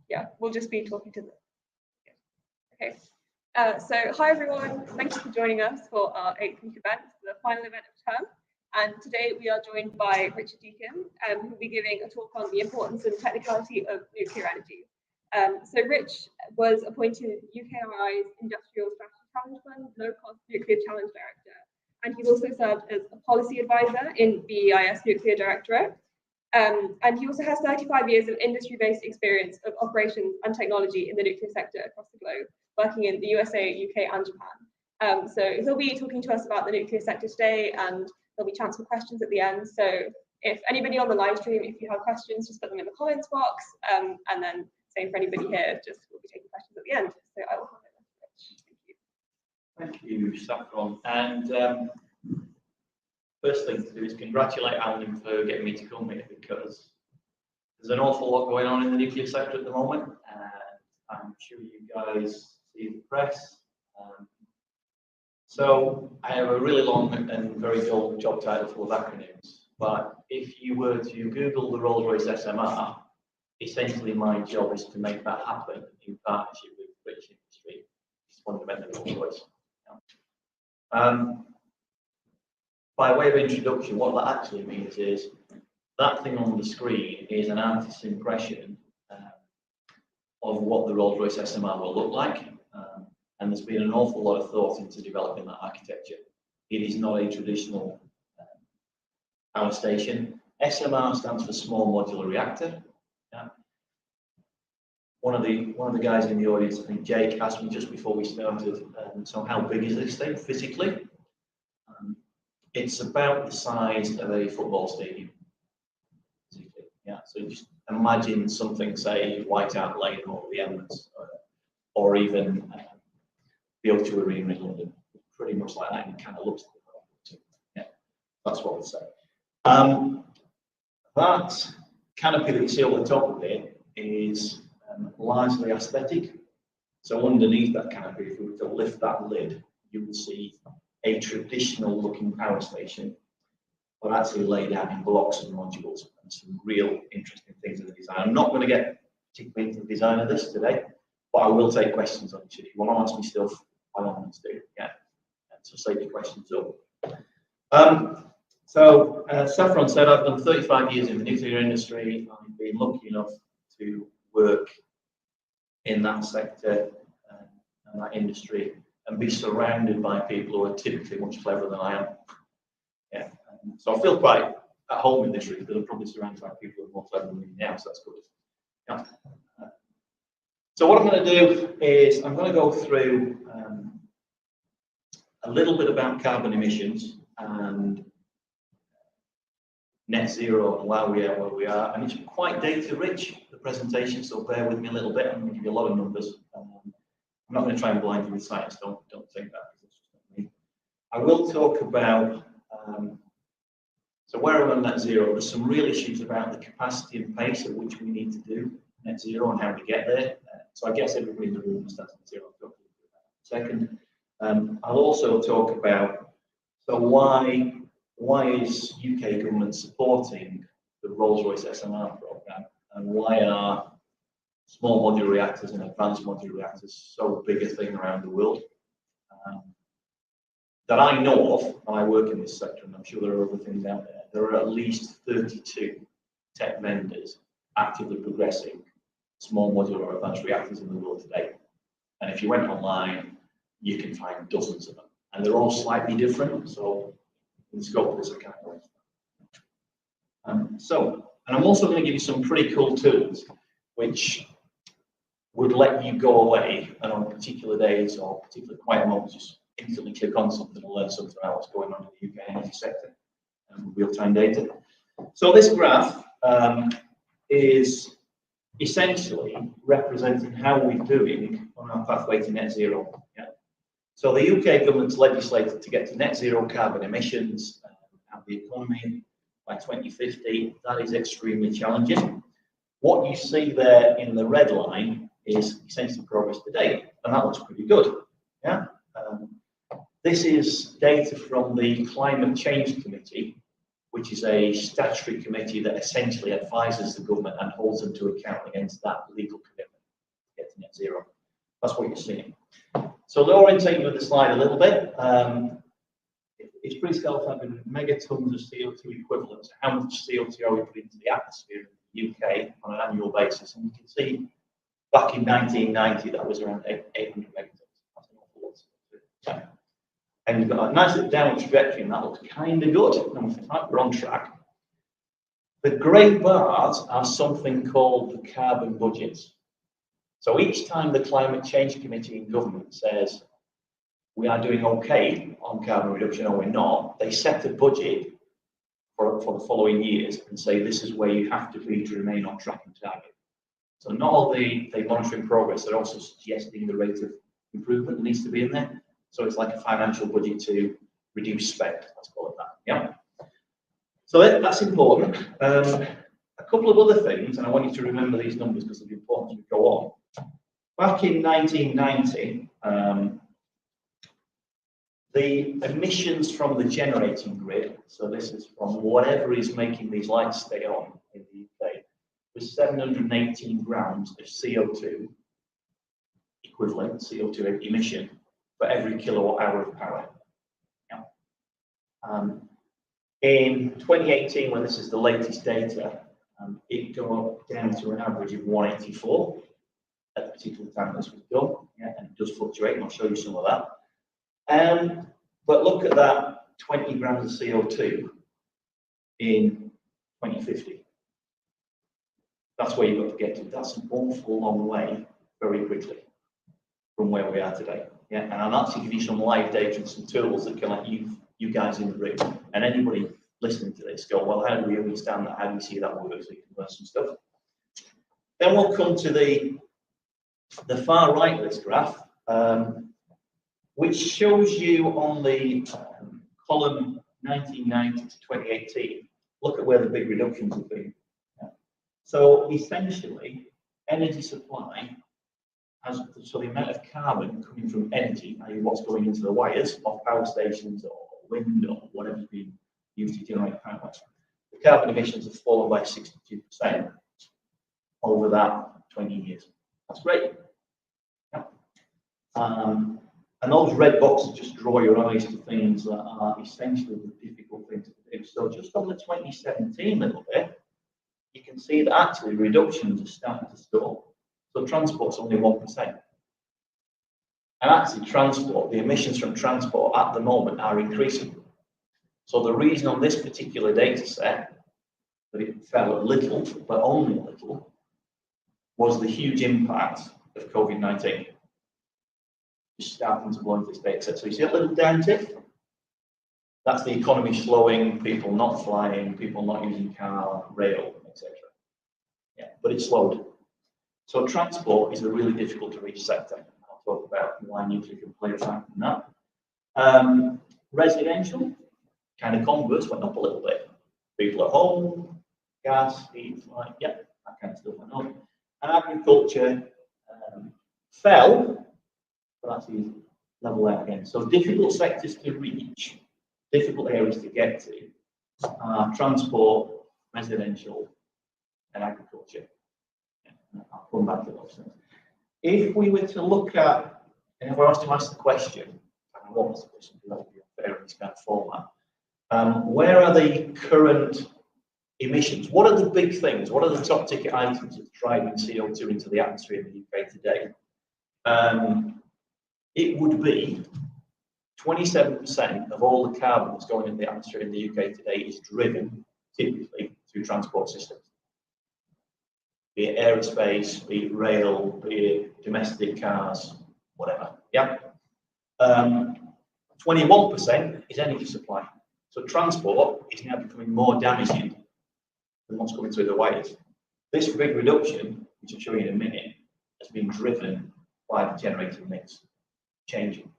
yeah, we'll just be talking to them. Okay. So hi everyone, thank you for joining us for our 8th week event, the final event of term. And today we are joined by Richard Deakin, who will be giving a talk on the importance and technicality of nuclear energy. So Rich was appointed UKRI's Industrial Strategy Challenge Fund Low Cost Nuclear Challenge Director. And he's also served as a policy advisor in BEIS Nuclear Directorate. And he also has 35 years of industry-based experience of operations and technology in the nuclear sector across the globe, working in the USA, UK, and Japan. So he'll be talking to us about the nuclear sector today, and there'll be a chance for questions at the end. So if anybody on the live stream, if you have questions, just put them in the comments box, and then same for anybody here, just we'll be taking questions at the end. So I will hand it over to Rich. Thank you. Thank you, Saffron. And first thing to do is congratulate Alan for getting me to come here, because there's an awful lot going on in the nuclear sector at the moment, and I'm sure you guys see the press. So I have a really long and very dull job title full of acronyms, but if you were to Google the Rolls-Royce SMR, essentially my job is to make that happen in partnership with the British industry. It's fundamentally Rolls-Royce. By way of introduction, what that actually means is that thing on the screen is an artist's impression of what the Rolls-Royce SMR will look like. And there's been an awful lot of thought into developing that architecture. It is not a traditional power station. SMR stands for Small Modular Reactor. Yeah. One of the guys in the audience, I think Jake, asked me just before we started, so how big is this thing physically? It's about the size of a football stadium. Yeah, so just imagine something, say, White Hart Lane or the Emirates, or even the O2 Arena in London. Pretty much like that, and it kind of looks like it. Yeah, that's what we'd say. That canopy that you see over the top of it is largely aesthetic. So underneath that canopy, if we were to lift that lid, you would see a traditional looking power station, but actually laid out in blocks and modules, and some real interesting things in the design. I'm not going to get particularly into the design of this today, but I will take questions on it. If you want to ask me stuff, by all means do. Yeah, so save your questions up. Saffron said I've done 35 years in the nuclear industry. I've been lucky enough to work in that sector and that industry, and be surrounded by people who are typically much cleverer than I am. Yeah, so I feel quite at home in this room, because I'm probably surrounded by people who are more clever than me now, so that's good. Yeah. So what I'm going to do is I'm going to go through a little bit about carbon emissions and net zero and why we are where we are, and it's quite data rich, the presentation, so bear with me a little bit. I'm going to give you a lot of numbers. I'm not going to try and blind you with science, don't think that, because it's just not me. I will talk about, so where I'm on net zero, there's some real issues about the capacity and pace at which we need to do net zero and how we get there. So I guess everybody in the room understands net zero. I'll talk a little bit about that in a second. I'll also talk about, so why is UK government supporting the Rolls-Royce SMR programme, and why are small modular reactors and advanced modular reactors so big a thing around the world? That I know of, and I work in this sector, and I'm sure there are other things out there, there are at least 32 tech vendors actively progressing small modular or advanced reactors in the world today. And if you went online, you can find dozens of them, and they're all slightly different. So in the scope of this, I can't go into that. And I'm also going to give you some pretty cool tools, which would let you go away and on particular days or particular quiet moments, just instantly click on something and learn something about what's going on in the UK energy sector and real-time data. So this graph is essentially representing how we're doing on our pathway to net zero. Yeah? So the UK government's legislated to get to net zero carbon emissions out of the economy by 2050. That is extremely challenging. What you see there in the red line is essentially progress to date, and that looks pretty good. Yeah. This is data from the Climate Change Committee, which is a statutory committee that essentially advises the government and holds them to account against that legal commitment. net zero. That's what you're seeing. So the orientation of the slide a little bit. It's pretty self-evident. Megatons of CO2 equivalents. How much CO2 are we putting into the atmosphere in the UK on an annual basis? And you can see back in 1990 that was around 800 megatons. That's an awful lot. And you've got a nice little downward trajectory, and that looks kind of good. And we're on track. The grey bars are something called the carbon budgets. So each time the Climate Change Committee in government says we are doing okay on carbon reduction or we're not, they set a budget for the following years and say this is where you have to be to remain on track and target. So not only are they monitoring progress, they're also suggesting the rate of improvement that needs to be in there. So it's like a financial budget to reduce spend, let's call it that. Yeah. So that's important. A couple of other things, and I want you to remember these numbers because they're important as we go on. Back in 1990, the emissions from the generating grid, so this is from whatever is making these lights stay on in the UK, was 718 grams of CO2 equivalent, CO2 emission, for every kilowatt hour of power. Yeah. In 2018, when this is the latest data, it got down to an average of 184 at the particular time this was done. Yeah, and it does fluctuate, and I'll show you some of that. But look at that 20 grams of CO2 in 2050. That's where you've got to get to. That's an awful long way very quickly from where we are today. Yeah, and I'll actually give you some live data and some tools that can let you guys in the room and anybody listening to this go, well, how do we understand that? How do we see that work? So you can learn some stuff. Then we'll come to the far right of this graph, which shows you on the column 1990 to 2018, look at where the big reductions have been. Yeah. So essentially, energy supply has, so the amount of carbon coming from energy, i.e. what's going into the wires of power stations or wind or whatever's being used to generate power, the carbon emissions have fallen by 62% over that 20 years. That's great. Yeah. And those red boxes just draw your eyes to things that are essentially the difficult things to do. So just on the 2017 little bit, you can see that actually reductions are starting to stall. So transport's only 1%. And actually transport, the emissions from transport at the moment are increasing. So the reason on this particular data set that it fell a little, but only a little, was the huge impact of COVID-19. Just starting to blow into this data set. So you see a little downtick? That's the economy slowing, people not flying, people not using car, rail, etc. Yeah, but it slowed. So transport is a really difficult to reach sector. I'll talk about why nuclear can play a factor in that. Residential, kind of converse, went up a little bit. People at home, gas, heat, light, yeah, that kind of stuff went up. And agriculture fell, but that's easy, level out again. So difficult sectors to reach, difficult areas to get to, transport, residential, and agriculture. Yeah, I'll come back to those things. If we were to look at, and if I was to ask the question, and I won't ask the question because that would be unfair in this kind of format, where are the current emissions? What are the big things? What are the top ticket items of driving CO2 into the atmosphere in the UK today? It would be 27% of all the carbon that's going into the atmosphere in the UK today is driven typically through transport systems. Be it aerospace, be it rail, be it domestic cars, whatever. Yeah. 21% is energy supply. So transport is now becoming more damaging than what's coming through the wires. This big reduction, which I'll show you in a minute, has been driven by the generating mix changing.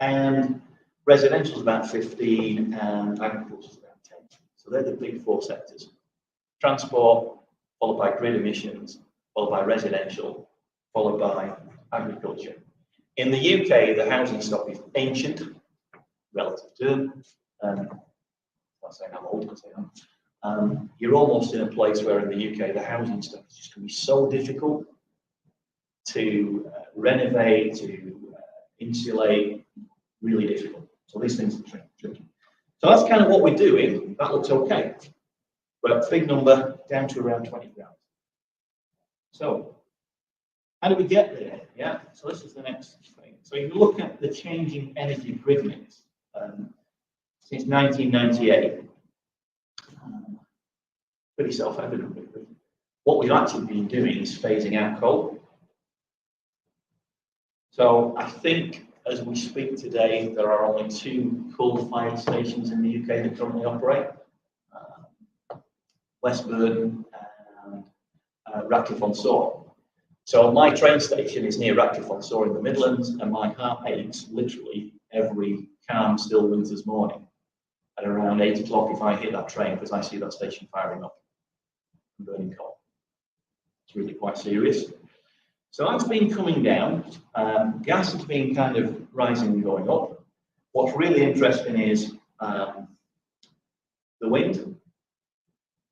And residential is about 15 and agriculture is about 10. So they're the big four sectors. Transport, followed by grid emissions, followed by residential, followed by agriculture. In the UK, the housing stock is ancient, relative term. I'm not saying I'm old, because I am. You're almost in a place where in the UK, the housing stock is just going to be so difficult to renovate, to insulate, really difficult. So these things are tricky. So that's kind of what we're doing. That looks okay. But big number down to around 20 grams. So how do we get there? Yeah, so this is the next thing. So if you look at the changing energy grid mix since 1998, pretty self-evident. What we've actually been doing is phasing out coal. So I think as we speak today, there are only 2 coal-fired stations in the UK that currently operate. West Burton and Radcliffe-on-Soar. So my train station is near Radcliffe-on-Soar in the Midlands, and my heart aches literally every calm, still winter's morning at around 8 o'clock if I hit that train, because I see that station firing up and burning coal. It's really quite serious. So that's been coming down. Gas has been kind of rising and going up. What's really interesting is the wind.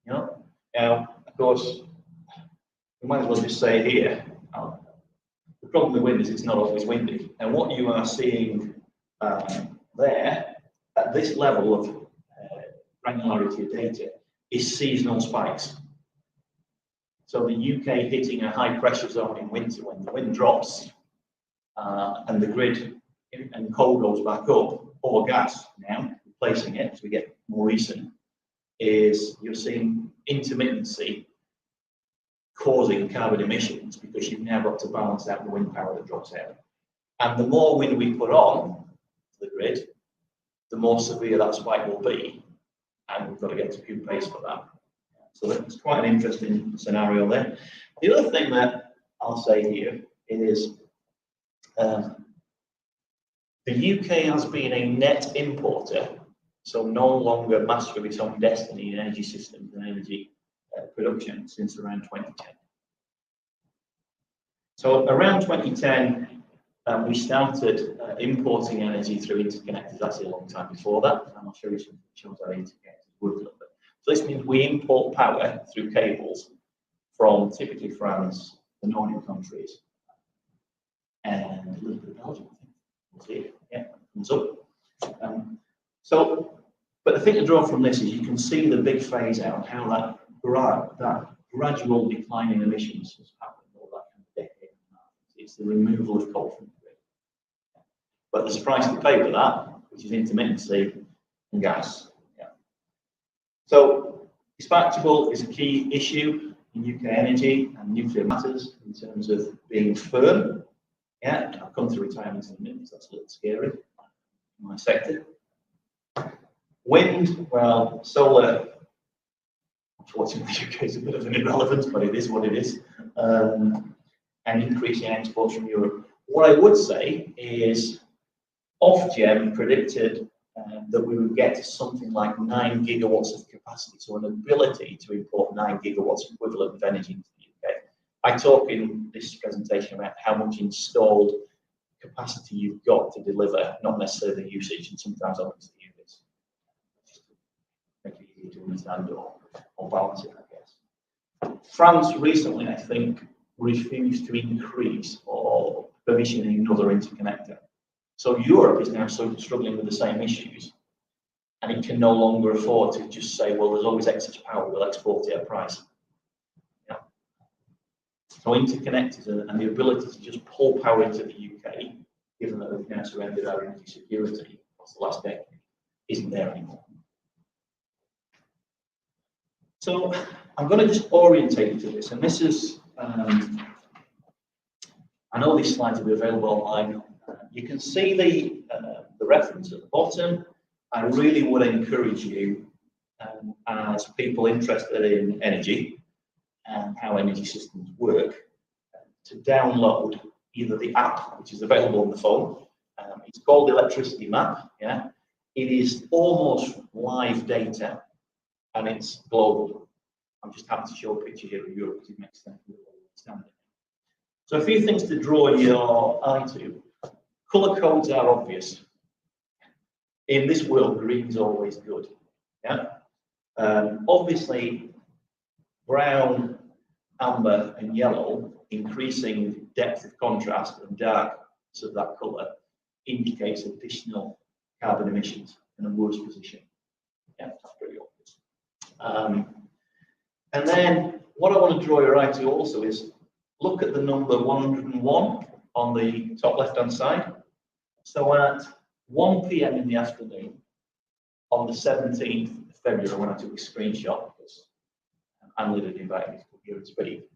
You know? Now, of course, we might as well just say here, the problem with wind is it's not always windy. And what you are seeing there, at this level of granularity of data, is seasonal spikes. So the UK hitting a high pressure zone in winter when the wind drops and the grid and coal goes back up, or gas now, replacing it as we get more recent, is you're seeing intermittency causing carbon emissions because you've now got to balance out the wind power that drops out. And the more wind we put on the grid, the more severe that spike will be, and we've got to get to good pace for that. So that's quite an interesting scenario there. The other thing that I'll say here is the UK has been a net importer, so no longer master of its own destiny in energy systems and energy production since around 2010. So around 2010, we started importing energy through interconnectors. That's a long time before that, and I'll show you some shows how interconnectors work a little bit. So this means we import power through cables from typically France, the Nordic countries, and a little bit of Belgium, I think. We'll see it. Yeah, it comes up. But the thing to draw from this is you can see the big phase out, how that gradual decline in emissions has happened over that kind of decade. It's the removal of coal from the grid. But there's a price to pay for that, which is intermittency and gas. So dispatchable is a key issue in UK energy and nuclear matters in terms of being firm. Yeah, I'll come to retirement in a minute, so that's a little scary in my sector. Wind, well, solar, unfortunately, the UK is a bit of an irrelevance, but it is what it is. And increasing exports from Europe. What I would say is Ofgem predicted that we would get to something like 9 gigawatts of capacity, so an ability to import 9 gigawatts equivalent of energy into the UK. I talk in this presentation about how much installed capacity you've got to deliver, not necessarily the usage, and sometimes I'll use the units. Just to make it easier to understand or balance it, I guess. France recently, I think, refused to increase or permission another interconnector. So Europe is now struggling with the same issues, and it can no longer afford to just say, well, there's always excess power, we'll export it at price. Yeah. So interconnectors and the ability to just pull power into the UK, given that we've now surrendered our energy security across the last decade, isn't there anymore. So I'm going to just orientate you to this, and this is, I know these slides will be available online. You can see the reference at the bottom. I really would encourage you, as people interested in energy and how energy systems work, to download either the app, which is available on the phone. It's called Electricity Map. Yeah, it is almost live data, and it's global. I'm just happy to show a picture here of Europe because it makes sense. So a few things to draw your eye to. Colour codes are obvious. In this world, green is always good. Yeah. Obviously, brown, amber, and yellow increasing depth of contrast and darkness of that colour indicates additional carbon emissions in a worse position. Yeah, that's pretty obvious. And then what I want to draw your eye to also is look at the number 101 on the top left-hand side. So at 1 p.m. in the afternoon on the 17th of February, when I took a screenshot, because Anneli had invited me to come here and speak,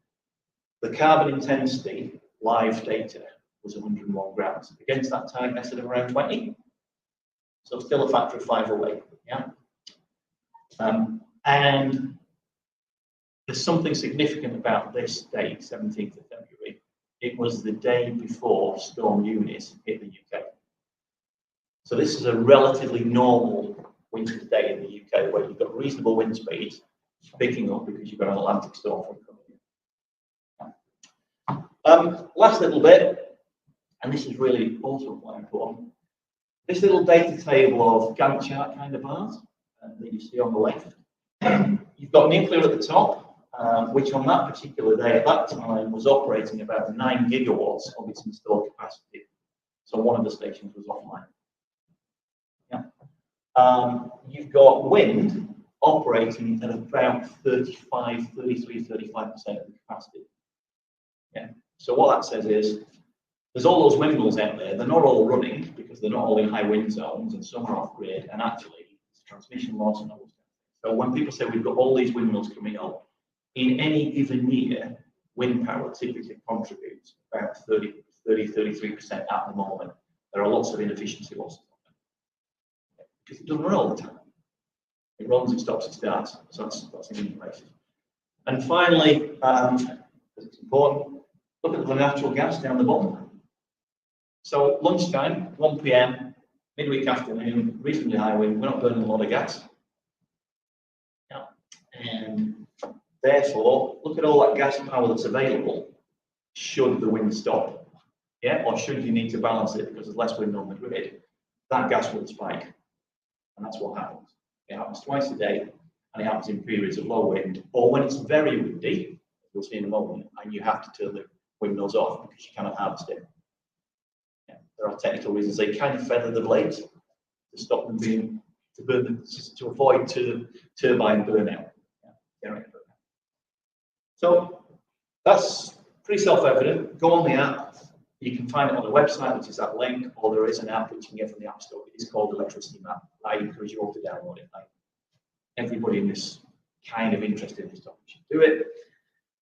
the carbon intensity live data was 101 grams against that target estimate of around 20. So still a factor of 5 away. Yeah. And there's something significant about this date, 17th of February. It was the day before Storm Eunice hit the UK. So this is a relatively normal winter day in the UK where you've got reasonable wind speeds picking up because you've got an Atlantic storm coming in. Last little bit, and this is really also quite important. This little data table of Gantt chart kind of bars that you see on the left. You've got nuclear at the top, which on that particular day at that time was operating about 9 gigawatts of its installed capacity. So one of the stations was offline. Yeah. You've got wind operating at about 35% of the capacity. Yeah. So what that says is there's all those windmills out there. They're not all running because they're not all in high wind zones, and some are off grid. And actually, it's transmission loss and all those things. So when people say we've got all these windmills coming up, in any given year, wind power typically contributes about 33% at the moment. There are lots of inefficiency losses because it doesn't run all the time. It runs, it stops, it starts. So that's an easy basis. And finally, because it's important, look at the natural gas down the bottom. So lunchtime, 1 p.m, midweek afternoon, reasonably high wind. We're not burning a lot of gas. Yeah. And therefore, look at all that gas power that's available should the wind stop. Yeah, or should you need to balance it because there's less wind on the grid, that gas will spike. And that's what happens. It happens twice a day, and it happens in periods of low wind, or when it's very windy, we'll see in a moment, and you have to turn the windmills off because you cannot harvest it. Yeah, there are technical reasons. They kind of feather the blades to stop them being, to burn them, to avoid turbine burnout. Yeah, so that's pretty self-evident. Go on the app. You can find it on the website, which is that link, or there is an app which you can get from the App Store. It is called Electricity Map. I encourage you all to download it. Everybody in this kind of interested in this topic should do it.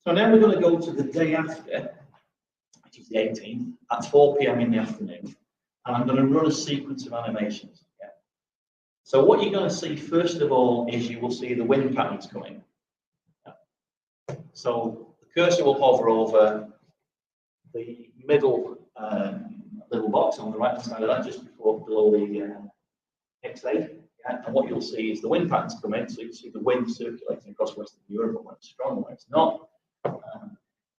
So now we're going to go to the day after, which is the 18th, at 4 p.m. in the afternoon, and I'm going to run a sequence of animations. Yeah. So what you're going to see, first of all, is you will see the wind patterns coming. Yeah. So the cursor will hover over the middle little box on the right hand side of that, just below the X8. Yeah, and what you'll see is the wind patterns come in, so you see the wind circulating across Western Europe, when it's strong, when it's not.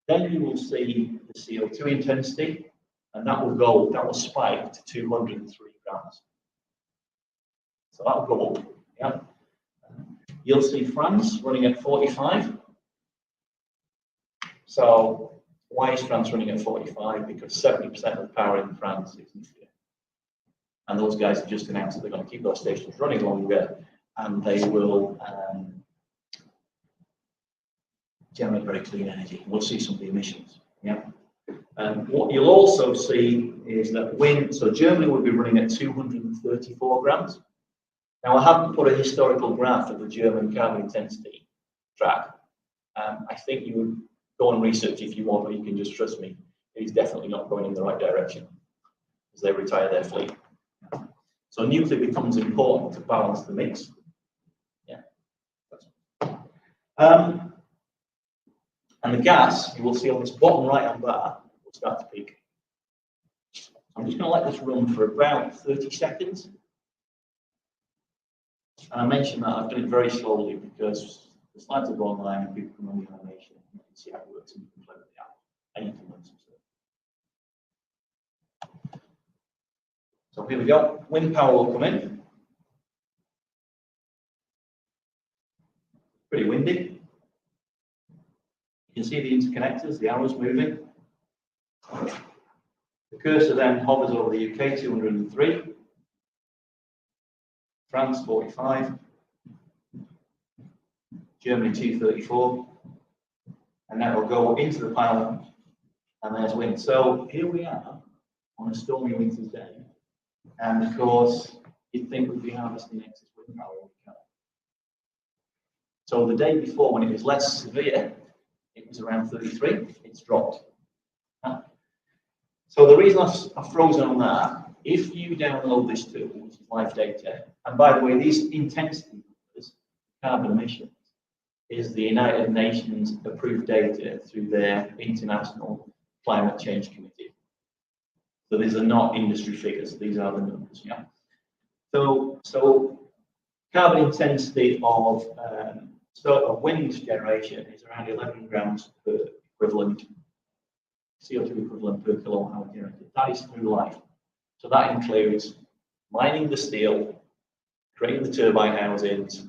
Then you will see the CO2 intensity, and that will spike to 203 grams. So that will go up. Yeah. You'll see France running at 45. So why is France running at 45? Because 70% of the power in France is nuclear. And those guys have just announced that they're going to keep those stations running longer, and they will generate very clean energy. We'll see some of the emissions. Yeah. And what you'll also see is that wind, so Germany will be running at 234 grams. Now, I haven't put a historical graph of the German carbon intensity track. I think you would go and research if you want, or you can just trust me. It is definitely not going in the right direction as they retire their fleet. So nuclear becomes important to balance the mix. Yeah. And the gas, you will see on this bottom right-hand bar, will start to peak. I'm just going to let this run for about 30 seconds. And I mentioned that I've done it very slowly because the slides will go online and people can run the animation and you can see how it works and you can play with the app and you can learn some stuff. So here we go. Wind power will come in. Pretty windy. You can see the interconnectors, the arrows moving. The cursor then hovers over the UK, 203, France, 45, Germany, 234, and that will go into the panel, and there's wind. So here we are on a stormy winter's day, and of course, you'd think we'd be harvesting excess wind power. So the day before, when it was less severe, it was around 33, it's dropped. So the reason I've frozen on that, if you download this tool, which is live data, and by the way, these intensity numbers, carbon emissions, is the United Nations approved data through their International Climate Change Committee. So these are not industry figures, these are the numbers, yeah? So carbon intensity of wind generation is around 11 grams per equivalent, CO2 equivalent per kilowatt hour generated. That is through life. So that includes mining the steel, creating the turbine housings,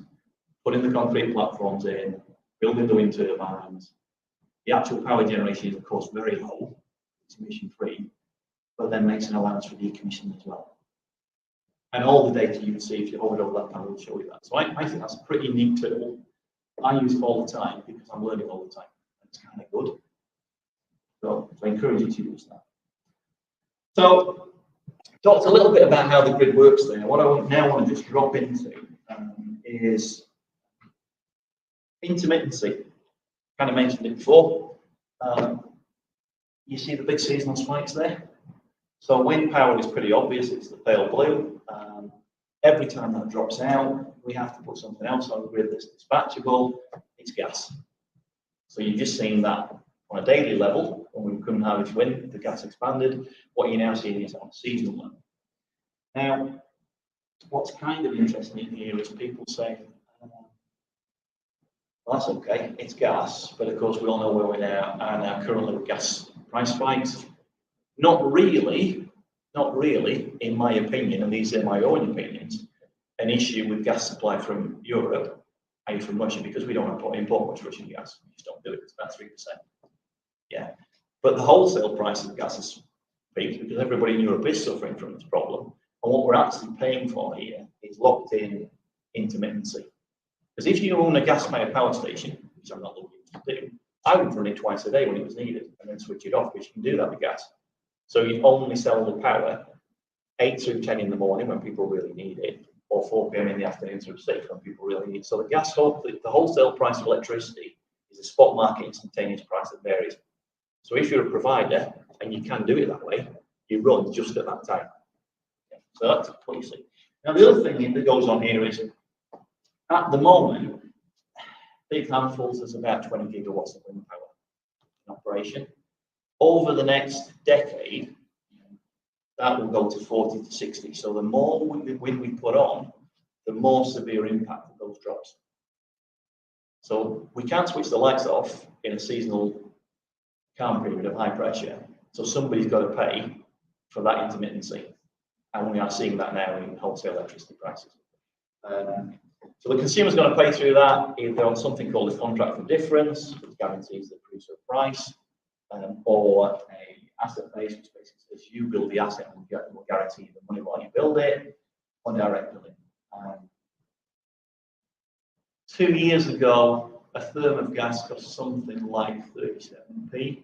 putting the concrete platforms in, building the wind turbines. The actual power generation is, of course, very low, it's emission free, but then makes an allowance for decommissioning as well. And all the data you can see if you hover over that panel will show you that. So I think that's a pretty neat tool. I use it all the time because I'm learning all the time. It's kind of good. So I encourage you to use that. So talked a little bit about how the grid works there. What I now want to just drop into is intermittency. Kind of mentioned it before. You see the big seasonal spikes there? So wind power is pretty obvious, it's the pale blue. Every time that drops out, we have to put something else on the grid that's dispatchable, it's gas. So you've just seen that on a daily level, when we couldn't harvest wind, the gas expanded. What you're now seeing is on a seasonal level. Now, what's kind of interesting here is people say, well, that's okay, it's gas, but of course we all know where we are now currently with gas price spikes. Not really, in my opinion, and these are my own opinions, an issue with gas supply from Europe, and from Russia, because we don't import much Russian gas. We just don't do it, it's about 3%. Yeah, but the wholesale price of gas is peaked because everybody in Europe is suffering from this problem. And what we're actually paying for here is locked in intermittency. Because if you own a gas-fired power station, which I'm not looking to do, I would run it twice a day when it was needed and then switch it off, which you can do that with gas. So you only sell the power 8 through 10 in the morning when people really need it, or 4 p.m. in the afternoon through 6 when people really need it. So the wholesale price of electricity is a spot market instantaneous price that varies. So if you're a provider and you can do it that way, you run just at that time. So that's what you see. Now the other thing that goes on here is, at the moment, big handfuls, there's about 20 gigawatts of wind power in operation. Over the next decade, that will go to 40 to 60. So the more wind we put on, the more severe impact of those drops. So we can't switch the lights off in a seasonal calm period of high pressure. So somebody's got to pay for that intermittency. And we are seeing that now in wholesale electricity prices. So the consumer's going to pay through that either on something called a contract for difference, which guarantees the producer price, or a asset base, which basically says you build the asset and we'll guarantee you the money while you build it, or direct billing. 2 years ago, a therm of gas cost something like 37p.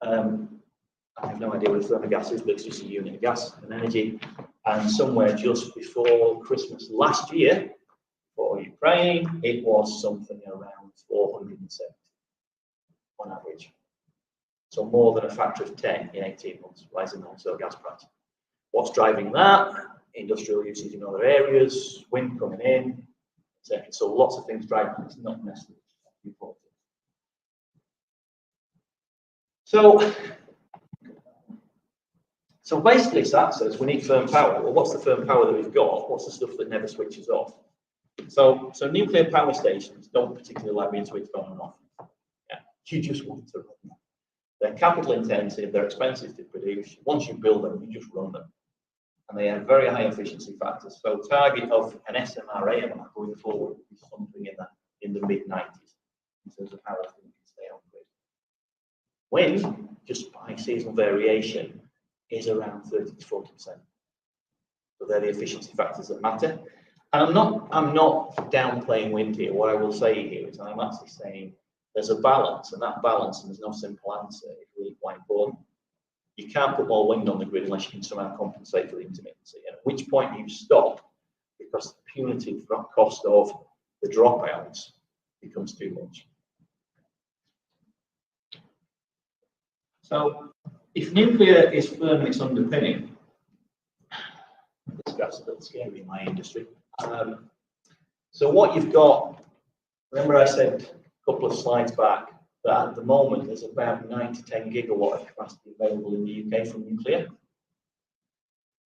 I have no idea what a therm of gas is, but it's just a unit of gas and energy. And somewhere just before Christmas last year, for Ukraine, it was something around 470 on average. So more than a factor of 10 in 18 months, rising the wholesale gas price. What's driving that? Industrial usage in other areas, wind coming in, etc. So lots of things driving it. It's not necessarily important. So basically, that says we need firm power. Well, what's the firm power that we've got? What's the stuff that never switches off? So nuclear power stations don't particularly like being switched on and off. Yeah, you just want to run them. They're capital intensive, they're expensive to produce. Once you build them, you just run them. And they have very high efficiency factors. So target of an SMR AMR going forward is something in the mid-90s in terms of how often you can stay on grid. Wind just by seasonal variation, is around 30 to 40%. So they're the efficiency factors that matter. And I'm not downplaying wind here. What I will say here is I'm actually saying there's a balance, and that balance, and there's no simple answer, is really quite important. You can't put more wind on the grid unless you can somehow compensate for the intermittency. And at which point do you stop? Because the punitive cost of the dropouts becomes too much. So if nuclear is firm in its underpinning, this graph's a little scary in my industry. So what you've got, remember I said a couple of slides back that at the moment there's about 9 to 10 gigawatt of capacity available in the UK from nuclear.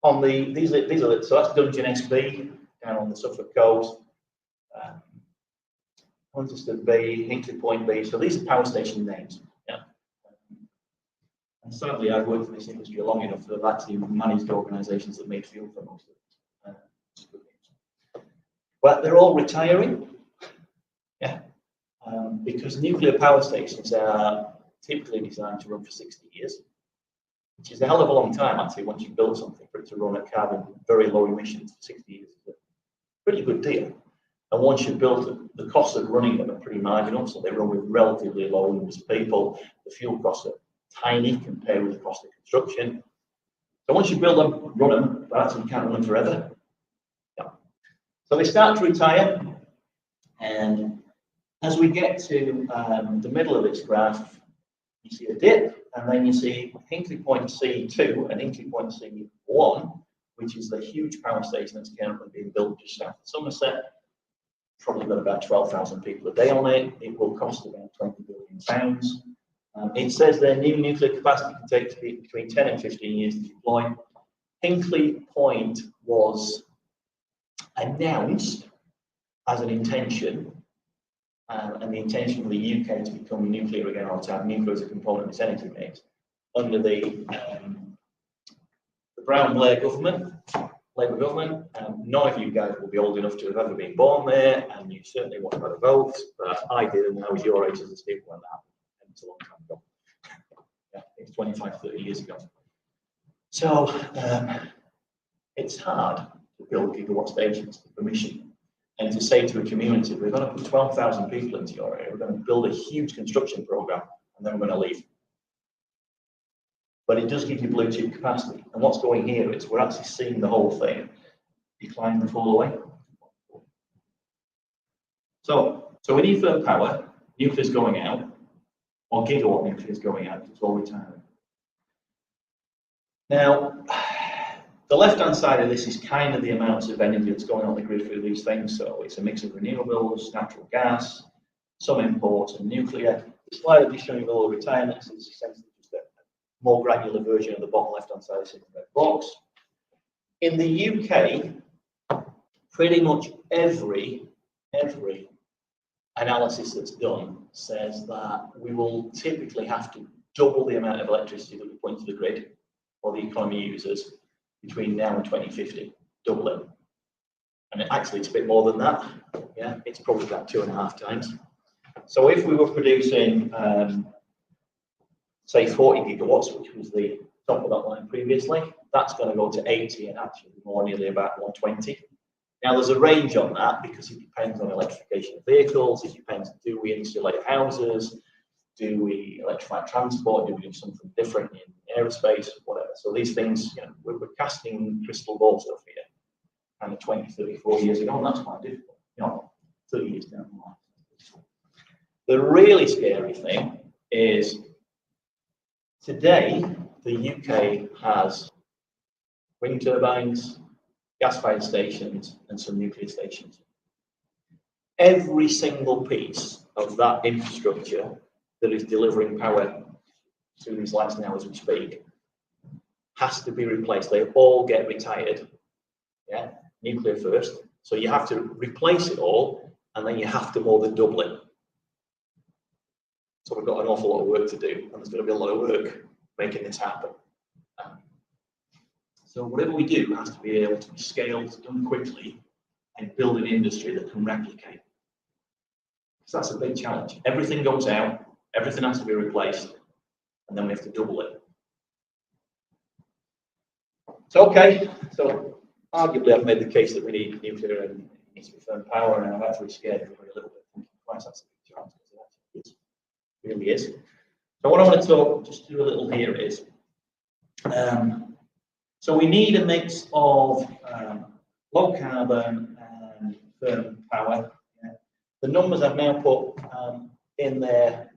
On the so that's Dungeon SB down on the Suffolk coast, Hunterston B, Hinkley Point B. So these are power station names. Yeah. And sadly, I've worked in this industry long enough that I've actually managed organisations that made fuel for most of it. But they're all retiring. Yeah. Because nuclear power stations are typically designed to run for 60 years, which is a hell of a long time actually once you build something for it to run at carbon very low emissions for 60 years. It's a pretty good deal. And once you've built it, the costs of running them are pretty marginal, so they run with relatively low numbers of people. The fuel costs are tiny compared with the cost of construction. So once you build them, run them, but actually you can't run them forever. Yeah. So they start to retire, and as we get to the middle of this graph, you see a dip, and then you see Hinkley Point C2 and Hinkley Point C1, which is the huge power station that's currently being built just south of Somerset. Probably got about 12,000 people a day on it. It will cost about £20 billion. It says their new nuclear capacity can take between 10 and 15 years to deploy. Hinkley Point was announced as an intention, and the intention for the UK to become nuclear again, or to have nuclear as a component of its energy mix, under the Brown-Blair government, Labour government. None of you guys will be old enough to have ever been born there, and you certainly won't have had a vote, but I did, and I was your age as a student when that happened. It's a long time ago. Yeah, it's 25, 30 years ago. So it's hard to build gigawatt stations for permission, and to say to a community, we're going to put 12,000 people into your area, we're going to build a huge construction program, and then we're going to leave. But it does give you blue chip capacity. And what's going here is we're actually seeing the whole thing decline and fall away. So we need firm power, nuclear is going out, or gigawatt nuclear is going out, it's all retiring. Now, the left-hand side of this is kind of the amounts of energy that's going on the grid through these things. So it's a mix of renewables, natural gas, some imports, and nuclear. The slide that is showing you all retirements is essentially just a more granular version of the bottom left-hand side of the red box. In the UK, pretty much every analysis that's done says that we will typically have to double the amount of electricity that we put into the grid or the economy uses between now and 2050, double it. And actually it's a bit more than that. Yeah, it's probably about 2.5 times. So if we were producing, say 40 gigawatts, which was the top of that line previously, that's going to go to 80 and actually more nearly about 120. Now there's a range on that because it depends on electrification of vehicles, it depends, do we insulate houses, do we electrify transport, do we do something different in aerospace, whatever. So these things, you know, we're casting crystal ball stuff here, kind of 20, 30, 40 years ago, and that's quite difficult, you know, 30 years down the line. The really scary thing is today, the UK has wind turbines, gas-fired stations, and some nuclear stations. Every single piece of that infrastructure that is delivering power to these lights now as we speak has to be replaced. They all get retired. Yeah, nuclear first. So you have to replace it all, and then you have to more than double it. So we've got an awful lot of work to do, and there's going to be a lot of work making this happen. So whatever we do has to be able to be scaled, done quickly, and build an industry that can replicate. So that's a big challenge. Everything goes out, everything has to be replaced, and then we have to double it. So, okay, so arguably I've made the case that we need nuclear and it needs to be firm power, and I've actually scared everybody a little bit, thinking, Christ, that's a big chance, because it really is. So what I want to just do a little here is, so we need a mix of low carbon and firm power. Yeah. The numbers I've now put in there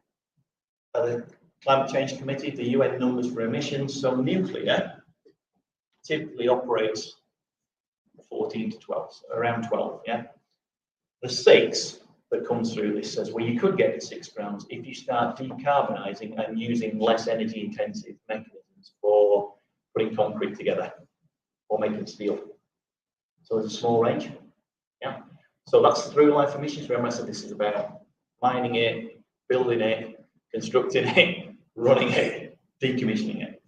are the Climate Change Committee, the UN numbers for emissions. So nuclear typically operates 14 to 12, so around 12, yeah. The 6 that comes through this says, well, you could get to 6 grams if you start decarbonising and using less energy intensive mechanisms for putting concrete together or making steel. So there's a small range, yeah. So that's through life emissions. Remember I said this is about mining it, building it, constructing it, running it, decommissioning it.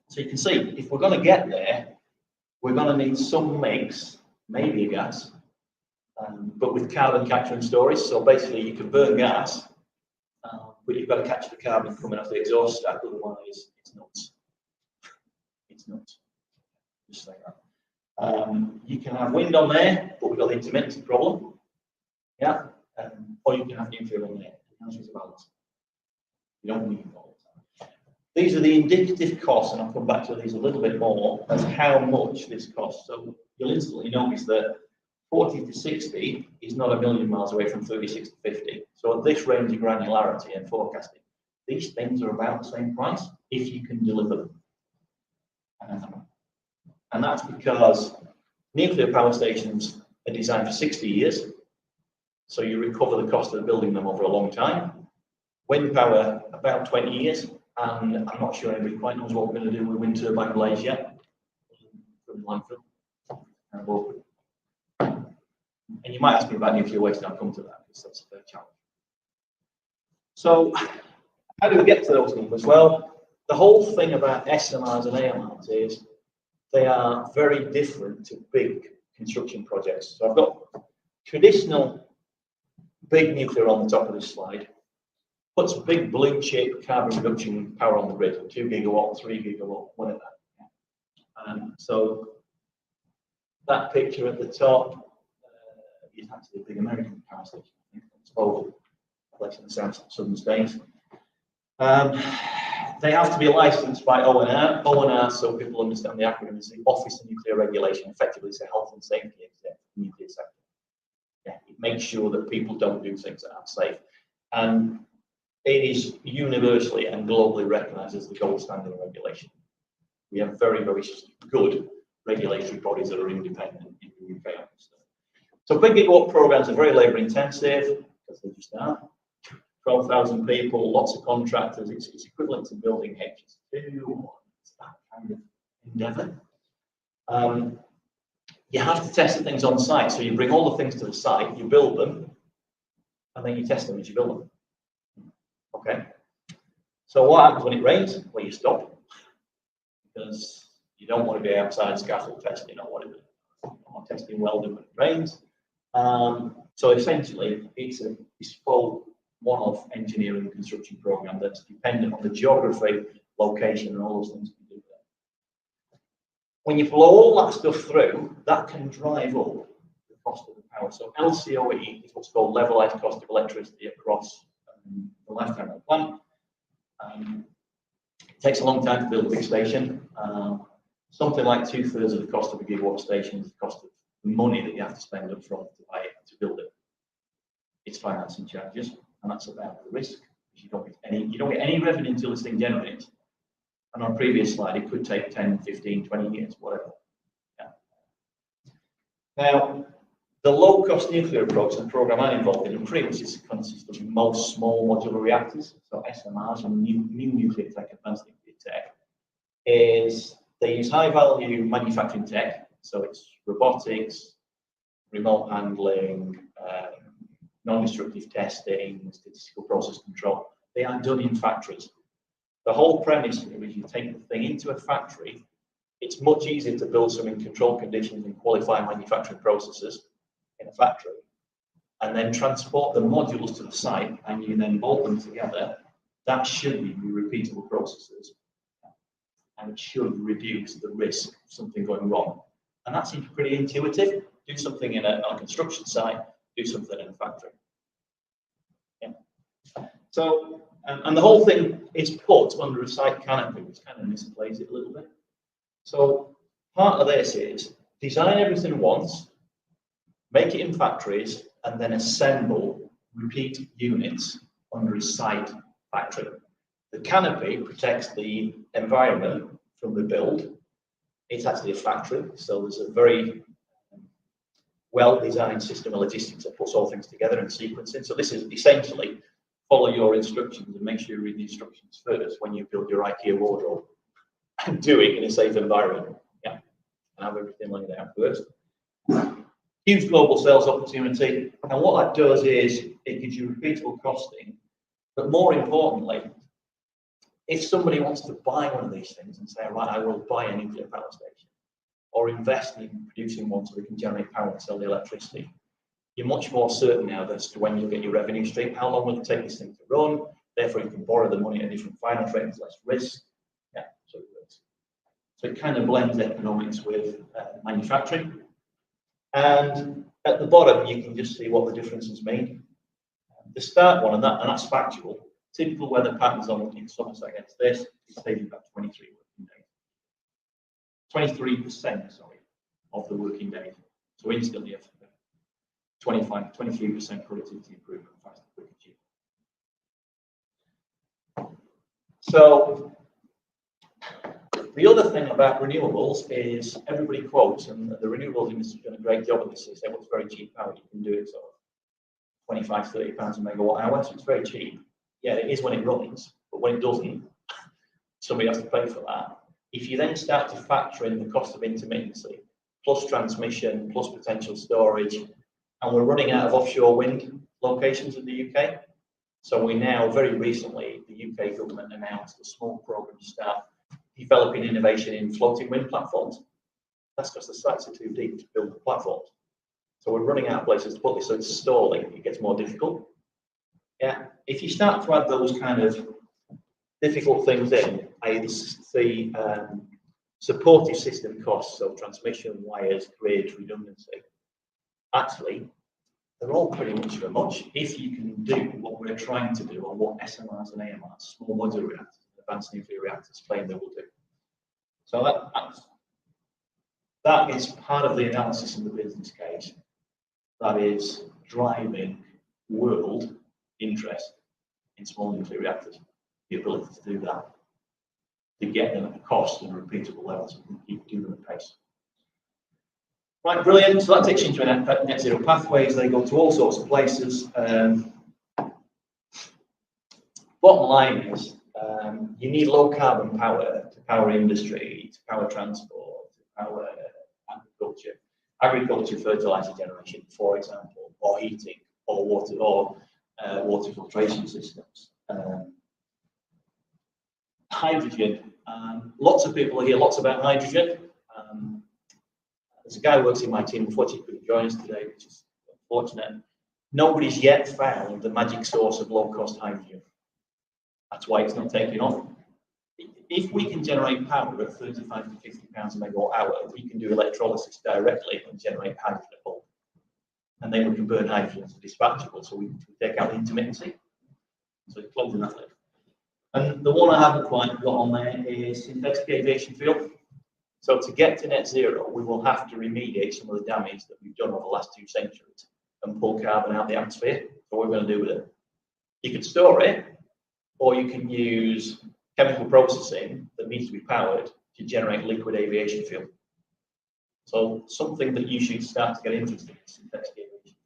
So you can see, if we're going to get there, we're going to need some mix, maybe a gas, but with carbon capture and storage. So basically you can burn gas, but you've got to catch the carbon coming off the exhaust stack, otherwise it's nuts. It's nuts. Just like that. You can have wind on there, but we've got the intermittency problem. Yeah. Or you can have nuclear on there. The answer is balance. You don't need all the time. These are the indicative costs, and I'll come back to these a little bit more, as how much this costs. So you'll instantly notice that 40 to 60 is not a million miles away from 36 to 50. So at this range of granularity and forecasting, these things are about the same price if you can deliver them. And that's because nuclear power stations are designed for 60 years. So you recover the cost of building them over a long time. Wind power, about 20 years. And I'm not sure anybody quite knows what we're going to do with wind turbine blades yet. And you might ask me about nuclear waste, and I'll come to that, because that's a fair challenge. So, how do we get to those numbers? Well, the whole thing about SMRs and AMRs is they are very different to big construction projects. So I've got traditional big nuclear on the top of this slide, puts big blue chip carbon reduction power on the grid, 2 gigawatt, 3 gigawatt, whatever. So that picture at the top is actually a big American power station. It's Vogel, place in the southern states. They have to be licensed by ONR. ONR, so people understand the acronym, is the Office of Nuclear Regulation. Effectively, it's a health and safety exec for the nuclear sector. Yeah, it makes sure that people don't do things that aren't safe. And it is universally and globally recognised as the gold standard of regulation. We have very, very good regulatory bodies that are independent in the UK. So big gigawatt programs are very labour intensive, because they just are. 12,000 people, lots of contractors. It's equivalent to building HS2, or that kind of endeavour. You have to test the things on site. So you bring all the things to the site, you build them, and then you test them as you build them. Okay. So what happens when it rains? Well, you stop, because you don't want to be outside scaffold testing or whatever. Or testing welding when it rains. So essentially, it's a bespoke one-off engineering and construction program that's dependent on the geography, location, and all those things we do there. When you flow all that stuff through, that can drive up the cost of the power. So LCOE is what's called levelized cost of electricity across the lifetime of the plant. It takes a long time to build a big station. Something like 2/3 of the cost of a gigawatt station is the cost of the money that you have to spend up front to buy it, to build it. It's financing charges, and that's about the risk. You don't get any revenue until this thing generates. And on a previous slide, it could take 10, 15, 20 years, whatever. Yeah. Now, the low-cost nuclear approach, the program I'm involved in, pretty much consists of most small modular reactors, so SMRs and new nuclear tech, advanced nuclear tech, is they use high-value manufacturing tech, so it's robotics, remote handling, non-destructive testing, statistical process control. They are done in factories. The whole premise here is you take the thing into a factory. It's much easier to build some in controlled conditions and qualify manufacturing processes in a factory. and then transport the modules to the site, and you then bolt them together, that should be repeatable processes, and it should reduce the risk of something going wrong. And that seems pretty intuitive. Do something on a construction site, do something in a factory. Yeah. So, and the whole thing is put under a site canopy, which kind of misplays it a little bit. So part of this is design everything once, make it in factories, and then assemble repeat units under a site factory. The canopy protects the environment from the build. It's actually a factory, so there's a very well-designed system of logistics that puts all things together and sequencing. So this is essentially follow your instructions and make sure you read the instructions first when you build your IKEA wardrobe, and do it in a safe environment. Yeah, and have everything laid out first. Huge global sales opportunity, and what that does is it gives you repeatable costing, but more importantly, if somebody wants to buy one of these things and say, right, I will buy a nuclear power station, or invest in producing one so they can generate power and sell the electricity, you're much more certain now as to when you'll get your revenue stream, how long will it take this thing to run, therefore you can borrow the money at different finance rates, less risk. Yeah, so it works. So it kind of blends economics with manufacturing. And at the bottom, you can just see what the differences mean. The start one, and that's factual. Typical weather patterns in Somerset against this is saving about 23 working days. 23%, sorry, of the working days. So instantly, 23% productivity improvement, faster, quicker, cheaper. So the other thing about renewables is everybody quotes, and the renewables industry has done a great job of this. They say, well, it's very cheap power. You can do it sort of 25, 30 pounds a megawatt hour, so it's very cheap. Yeah, it is when it runs, but when it doesn't, somebody has to pay for that. If you then start to factor in the cost of intermittency, plus transmission, plus potential storage, and we're running out of offshore wind locations in the UK. So we now, very recently, the UK government announced a small programme to start developing innovation in floating wind platforms. That's because the sites are too deep to build the platforms. So we're running out of places to put this, so it's stalling, it gets more difficult. Yeah, if you start to add those kind of difficult things in, i.e. the supportive system costs, so transmission, wires, grids, redundancy, actually, they're all pretty much for much if you can do what we're trying to do on what SMRs and AMRs, small modular reactors, advanced nuclear reactors, claim they will do. So that is part of the analysis in the business case that is driving world interest in small nuclear reactors, the ability to do that, to get them at cost and repeatable levels and keep doing them at pace. Right, brilliant. So that takes you into net zero pathways. They go to all sorts of places. Bottom line is you need low carbon power to power industry, to power transport, to power agriculture, fertilizer generation, for example, or heating, or water filtration systems. Hydrogen. Lots of people hear lots about hydrogen. There's a guy who works in my team, unfortunately couldn't join us today, which is unfortunate. Nobody's yet found the magic source of low-cost hydrogen. That's why it's not taking off. If we can generate power at 35 to 50 pounds a megawatt hour, we can do electrolysis directly and generate hydrogen at bulk. And then we can burn hydrogen as dispatchable, so we can take out the intermittency. So it's closing that loop. And the one I haven't quite got on there is synthetic aviation fuel. So to get to net zero, we will have to remediate some of the damage that we've done over the last 2 centuries and pull carbon out of the atmosphere. So what we're going to do with it? You can store it, or you can use chemical processing that needs to be powered to generate liquid aviation fuel. So something that you should start to get interested in is synthetic aviation.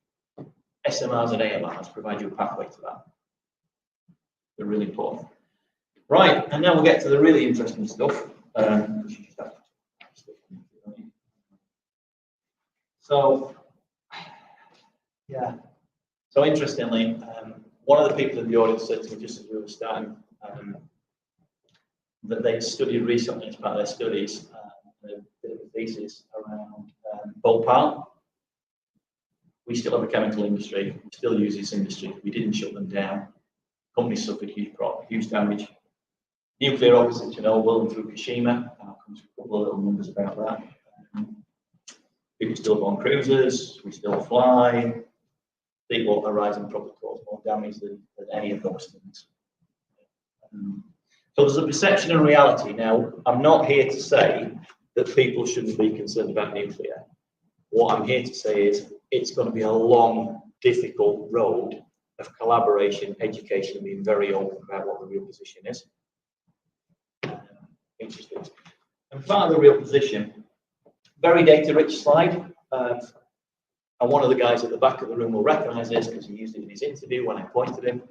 SMRs and AMRs provide you a pathway to that. They're really important. Right, and now we'll get to the really interesting stuff. So, yeah. So interestingly, one of the people in the audience said to me just as we were starting that they studied recently as part of their studies a bit of a thesis around Bhopal, We still have a chemical industry. We still use this industry. We didn't shut them down. Companies suffered huge damage. Nuclear opposite Chernobyl and Fukushima. I'll come to a couple of little numbers about that. People still go on cruises. We still fly. Deepwater Horizon probably caused more damage than any of those things. So there's a perception and reality. Now, I'm not here to say that people shouldn't be concerned about nuclear. What I'm here to say is it's going to be a long, difficult road of collaboration, education, being very open about what the real position is. Interesting. And part of the real position, very data-rich slide. And one of the guys at the back of the room will recognise this because he used it in his interview when I pointed him.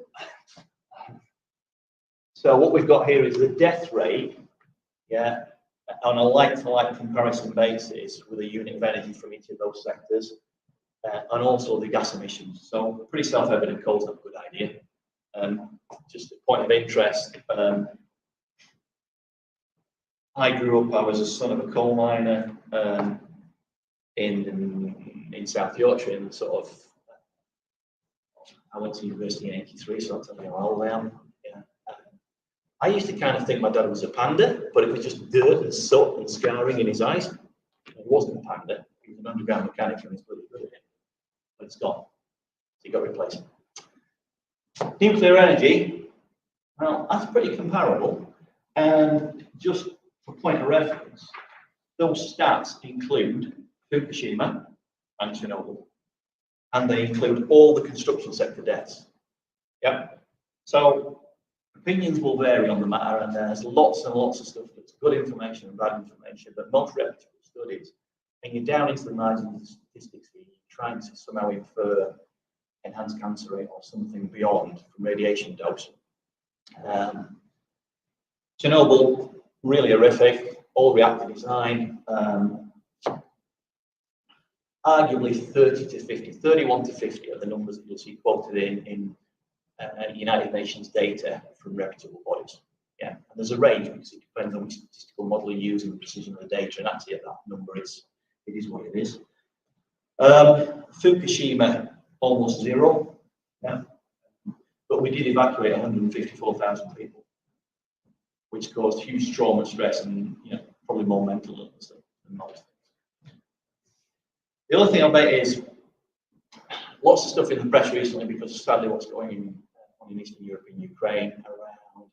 So what we've got here is the death rate, yeah, on a like-for-like comparison basis with a unit of energy from each of those sectors, and also the gas emissions. So pretty self-evident, coal's not a good idea. Just a point of interest, I grew up, I was a son of a coal miner in South Yorkshire, in sort of, I went to university in '83, so I'll tell you how old I am. Yeah. I used to kind of think my dad was a panda, but it was just dirt and soot and scarring in his eyes. It wasn't a panda, he was an underground mechanic and he's really good at it. But it's gone, so he got replaced. Nuclear energy, well, that's pretty comparable. And just for point of reference, those stats include Fukushima and Chernobyl, and they include all the construction sector deaths. Yep. So opinions will vary on the matter, and there's lots and lots of stuff that's good information and bad information, but most reputable studies, and you're down into the margins of the statistics here, you're trying to somehow infer enhanced cancer rate or something beyond from radiation dose. Chernobyl, really horrific, all reactor design, arguably 30 to 50, 31 to 50 are the numbers that you'll see quoted in United Nations data from reputable bodies. Yeah, and there's a range because it depends on which statistical model you use and the precision of the data, and actually at that number it is what it is. Fukushima, almost zero. Yeah, but we did evacuate 154,000 people, which caused huge trauma, stress, and probably more mental illness than most things. The other thing I bet is lots of stuff in the press recently because of sadly what's going on in Eastern Europe and Ukraine around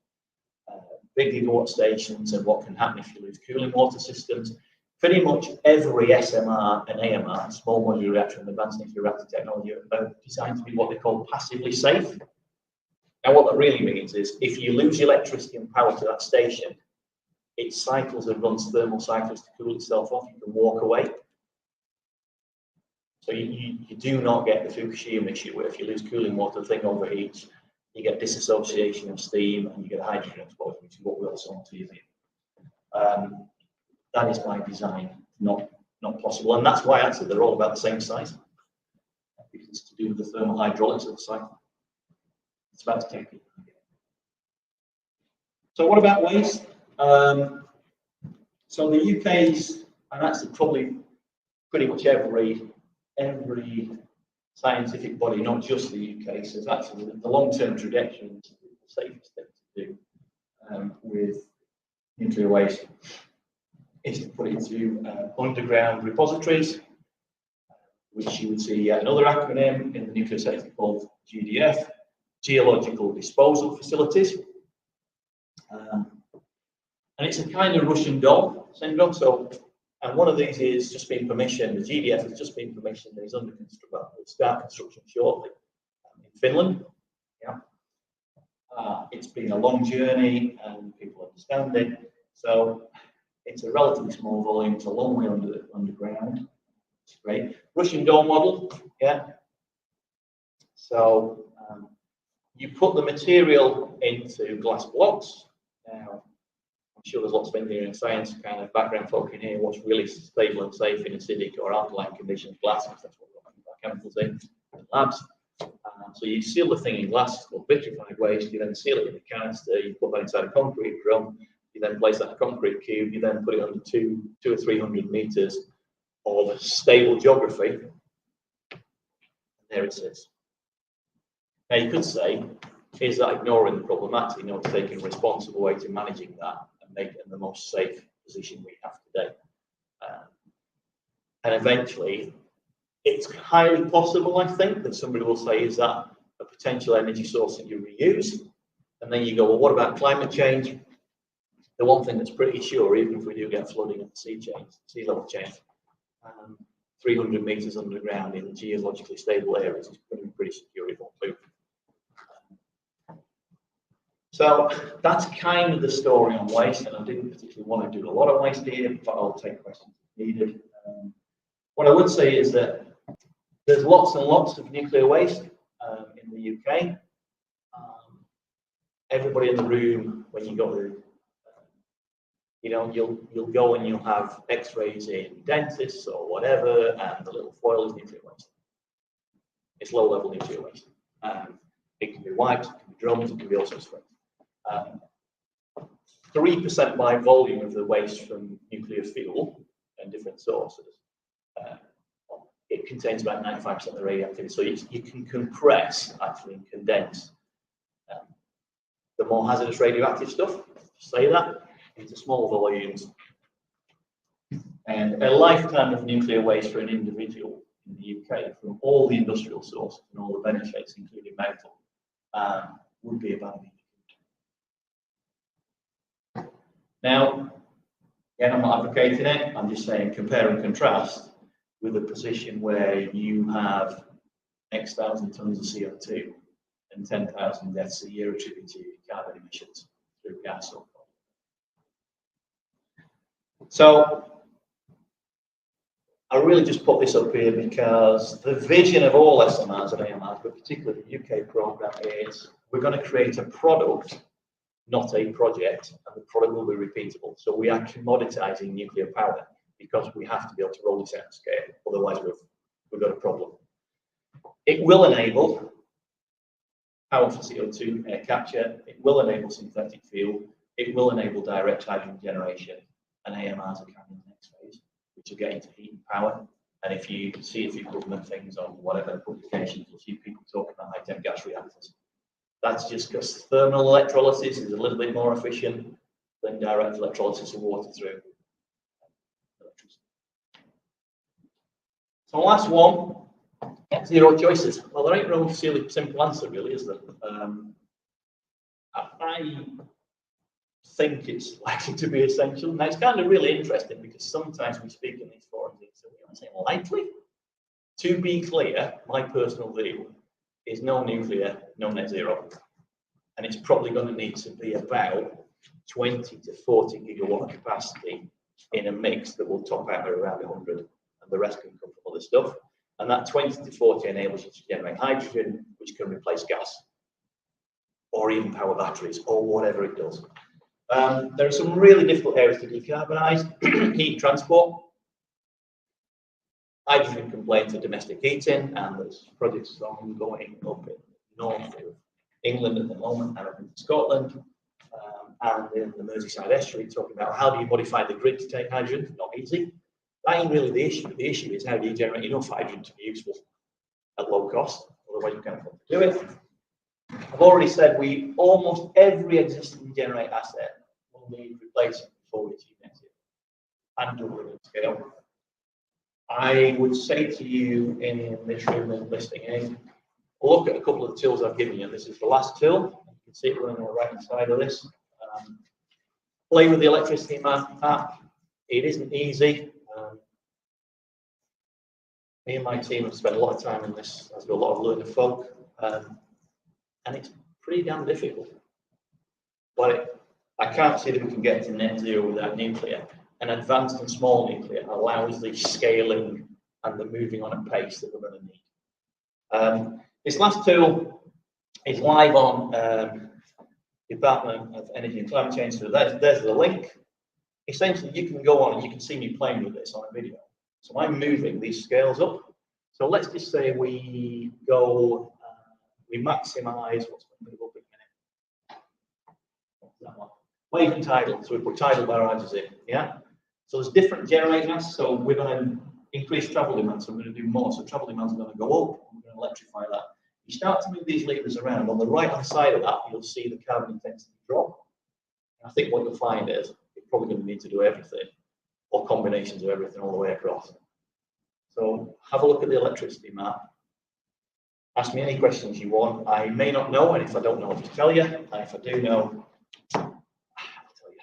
big gigawatt stations and what can happen if you lose cooling water systems. Pretty much every SMR and AMR, small modular reactor and advanced nuclear reactor technology, are designed to be what they call passively safe. Now what that really means is if you lose electricity and power to that station, it cycles and runs thermal cycles to cool itself off. You can walk away. So you do not get the Fukushima issue where if you lose cooling water, the thing overheats, you get disassociation of steam and you get hydrogen explosion, which is what we all saw on TV. That is by design not possible, and that's why actually they're all about the same size, because it's to do with the thermal hydraulics of the site. It's about to take people. So what about waste? So the UK's, and actually probably pretty much every scientific body, not just the UK, says actually the long-term trajectory is the safest thing to do with nuclear waste is to put it into underground repositories, which you would see another acronym in the nuclear sector called GDF, geological disposal facilities. And it's a kind of Russian doll syndrome. So, and one of these is just being permissioned. The GDF has just been permissioned. It's under construction. Well, it'll start construction shortly in Finland. Yeah, it's been a long journey, and people understand it. So, it's a relatively small volume. It's a long way underground. It's great. Russian doll model. Yeah. So, you put the material into glass blocks. Now, I'm sure there's lots of engineering and science kind of background folk in here. What's really stable and safe in acidic or alkaline conditions? Glass, because that's what we're talking about chemicals in labs. So you seal the thing in glass, it's called vitrified waste. You then seal it in a canister. You put that inside a concrete drum. You then place that in a concrete cube. You then put it under 200 or 300 meters of stable geography. there it sits. Now you could say, is that ignoring the problem? Actually, no, taking a responsible way to managing that and making it the most safe position we have today. And eventually, it's highly possible, I think, that somebody will say, is that a potential energy source that you reuse? And then you go, well, what about climate change? The one thing that's pretty sure, even if we do get flooding at the sea level change, 300 meters underground in geologically stable areas is pretty secure, it won't move. So that's kind of the story on waste, and I didn't particularly want to do a lot of waste here, but I'll take questions if needed. What I would say is that there's lots and lots of nuclear waste in the UK. Everybody in the room, when you go to, you'll go and you'll have X-rays in dentists or whatever, and the little foil is nuclear waste. It's low-level nuclear waste. It can be wipes, it can be drums, it can be all sorts of things. 3% by volume of the waste from nuclear fuel and different sources. It contains about 95% of the radioactivity, so you can compress, actually, and condense the more hazardous radioactive stuff, say that, into small volumes. And a lifetime of nuclear waste for an individual in the UK from all the industrial sources and all the benefits, including metal, would be about a million. Now, again, I'm not advocating it, I'm just saying compare and contrast with a position where you have X thousand tons of CO2 and 10,000 deaths a year attributed to carbon emissions through gas or coal. So I really just put this up here because the vision of all SMRs and AMRs, but particularly the UK programme, is we're going to create a product, not a project, and the product will be repeatable. So we are commoditizing nuclear power because we have to be able to roll this out at scale. Otherwise, we've got a problem. It will enable power for CO2 air capture. It will enable synthetic fuel. It will enable direct hydrogen generation, and AMRs are coming in the next phase, which are getting to heat and power. And if you see a few government things on whatever publications, you'll see people talking about high-tech gas reactors. That's just because thermal electrolysis is a little bit more efficient than direct electrolysis of water through electricity. So last one, zero choices. Well, there ain't no really simple answer, really, is there? I think it's likely to be essential. Now, it's kind of really interesting because sometimes we speak in these forums, so we want to say likely. To be clear, my personal view is no nuclear, no net zero. And it's probably going to need to be about 20 to 40 gigawatt capacity in a mix that will top out at around 100, and the rest can come from other stuff. And that 20 to 40 enables you to generate hydrogen, which can replace gas, or even power batteries, or whatever it does. There are some really difficult areas to decarbonise. Heat transport. Hydrogen can play into domestic heating, and there's projects ongoing up in north of England at the moment, and up in Scotland, and in the Merseyside estuary, talking about how do you modify the grid to take hydrogen. Not easy. That ain't really the issue. The issue is how do you generate enough hydrogen to be useful at low cost, otherwise you can't afford to do it. I've already said almost every existing generate asset will need replacing before we achieve net zero and doubling in scale. I would say to you in this room and listening in, look at a couple of the tools I've given you. This is the last tool. You can see it running on the right hand side of this. Play with the electricity map app. It isn't easy. Me and my team have spent a lot of time in this. I've got a lot of learner folk, and it's pretty damn difficult. But I can't see that we can get to net zero without nuclear. And advanced and small nuclear allows the scaling and the moving on at pace that we're going to need. This last tool is live on Department of Energy and Climate Change. So there's the link. Essentially, you can go on and you can see me playing with this on a video. So I'm moving these scales up. So let's just say we go, we maximize, what's going to move up in a minute? That one. Wave and tidal. So we put tidal barrages in, yeah? So there's different generators. So we're going to increased travel demand, so I'm going to do more. So travel demand is going to go up. I'm going to electrify that. You start to move these levers around. On the right-hand side of that, you'll see the carbon intensity drop. And I think what you'll find is you're probably going to need to do everything, or combinations of everything all the way across. So have a look at the electricity map. Ask me any questions you want. I may not know, and if I don't know, I'll just tell you. And if I do know, I'll tell you,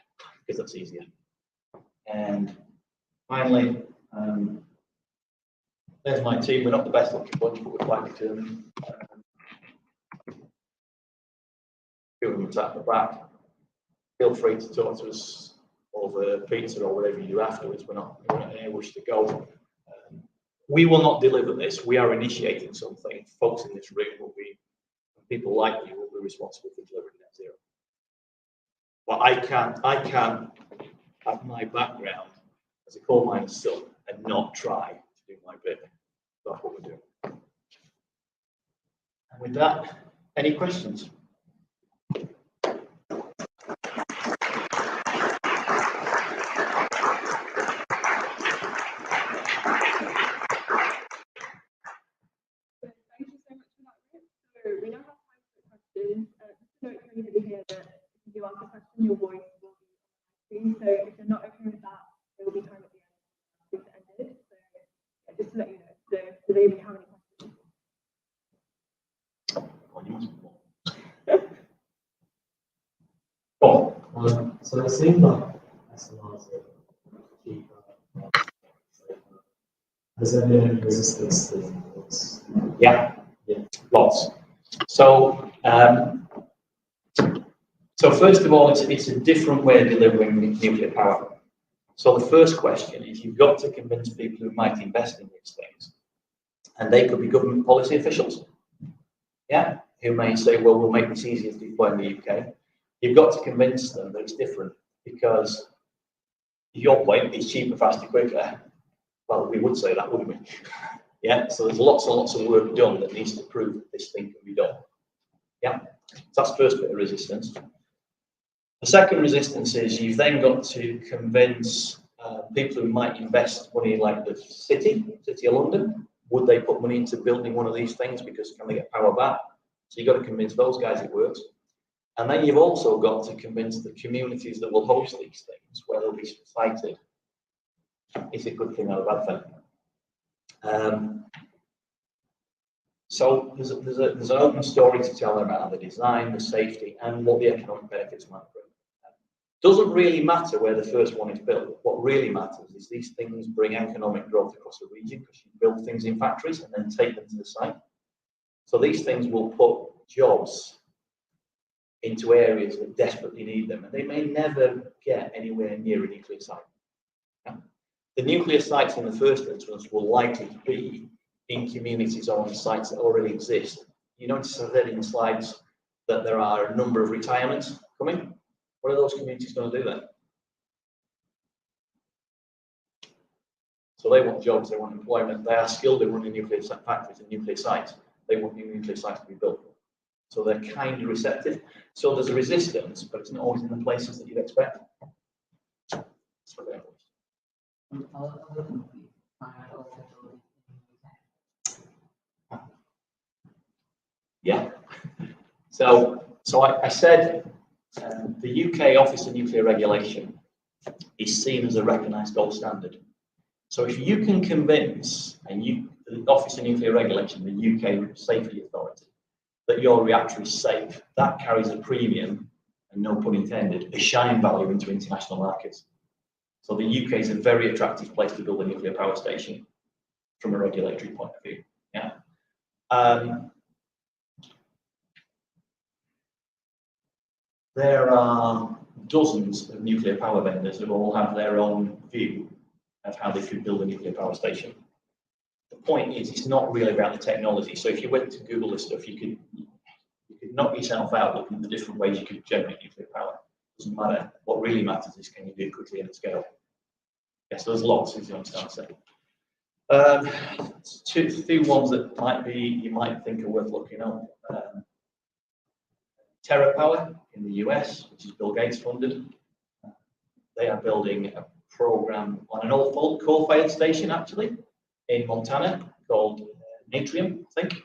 because that's easier. And finally, there's my team. We're not the best looking bunch, but we're quite determined. Few of them at the back. Feel free to talk to us over pizza or whatever you do afterwards. We're not in any wish to go. We will not deliver this. We are initiating something. Folks in this room will be, people like you will be responsible for delivering net zero. But I can't have my background as a coal miner's son and not try to do my bit. That's what we're doing. And with that, any questions? We now have time for questions. Just note for anybody here that if you do ask a question, your voice will be on the screen. So if you're not okay with that, there will be time at the end to end it. So yeah, just to let you know. So do they even have any questions? So it seems like SMRs are cheaper. Has there been any resistance to this? Yeah, lots. So, first of all, it's a different way of delivering nuclear power. So the first question is, you've got to convince people who might invest in these things, and they could be government policy officials, yeah, who may say, well, we'll make this easier to deploy in the UK. You've got to convince them that it's different, because your point is cheaper, faster, quicker. Well, we would say that, wouldn't we? Yeah, so there's lots and lots of work done that needs to prove that this thing can be done. Yeah, so that's the first bit of resistance. The second resistance is you've then got to convince people who might invest money, like the City of London. Would they put money into building one of these things, because can they get power back? So you've got to convince those guys it works. And then you've also got to convince the communities that will host these things, where they'll be sited. Is it a good thing or a bad thing? So there's an open story to tell about the design, the safety, and what the economic benefits might bring. Doesn't really matter where the first one is built. What really matters is these things bring economic growth across the region, because you build things in factories and then take them to the site. So these things will put jobs into areas that desperately need them, and they may never get anywhere near a nuclear site. Yeah? The nuclear sites in the first instance will likely to be in communities or on sites that already exist. You notice I said in the slides that there are a number of retirements coming. What are those communities going to do then? So they want jobs, they want employment, they are skilled in running nuclear factories and nuclear sites. They want new nuclear sites to be built. So they're kind of receptive. So there's a resistance, but it's not always in the places that you'd expect. Yeah. So I said the UK Office of Nuclear Regulation is seen as a recognised gold standard. So if you can convince the Office of Nuclear Regulation, the UK Safety Authority, that your reactor is safe, that carries a premium, and no pun intended, a shine value into international markets. So the UK is a very attractive place to build a nuclear power station from a regulatory point of view. Yeah. There are dozens of nuclear power vendors who all have their own view of how they could build a nuclear power station. The point is, it's not really about the technology. So if you went to Google this stuff, you could knock yourself out looking at the different ways you could generate nuclear power. It doesn't matter. What really matters is, can you do it quickly and at scale? Yes, there's lots, as you understand. Two ones that you might think are worth looking up. TerraPower in the US, which is Bill Gates funded. They are building a program on an old coal-fired station, actually, in Montana called Natrium, I think.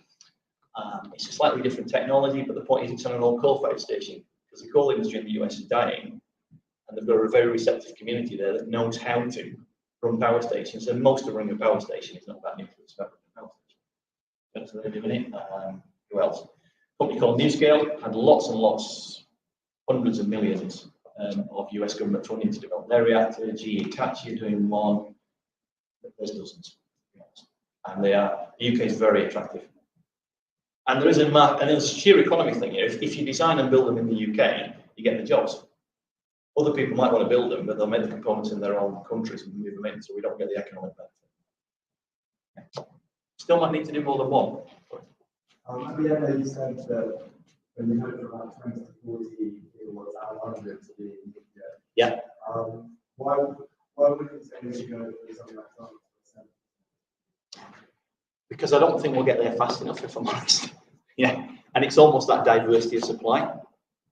It's a slightly different technology, but the point is it's on an old coal-fired station because the coal industry in the US is dying, and they've got a very receptive community there that knows how to run power stations. And most of running a power station is not about nuclear, it's about running a power station. That's what they're doing it. Who else? A company called NuScale had lots and lots, hundreds of millions of US government funding to develop their reactor. GE Hitachi are doing one. There's dozens. And the UK is very attractive. And there is a sheer economy thing here. If you design and build them in the UK, you get the jobs. Other people might want to build them, but they'll make the components in their own countries and move them in, so we don't get the economic benefit. Still might need to do more than one. At the end, you said that when you hope for about 20 to 40 gigawatts out of 100 to be nuclear. Yeah. Why wouldn't you say we should go for something like 12%? Because I don't think we'll get there fast enough, if I'm honest. Yeah. And it's almost that diversity of supply.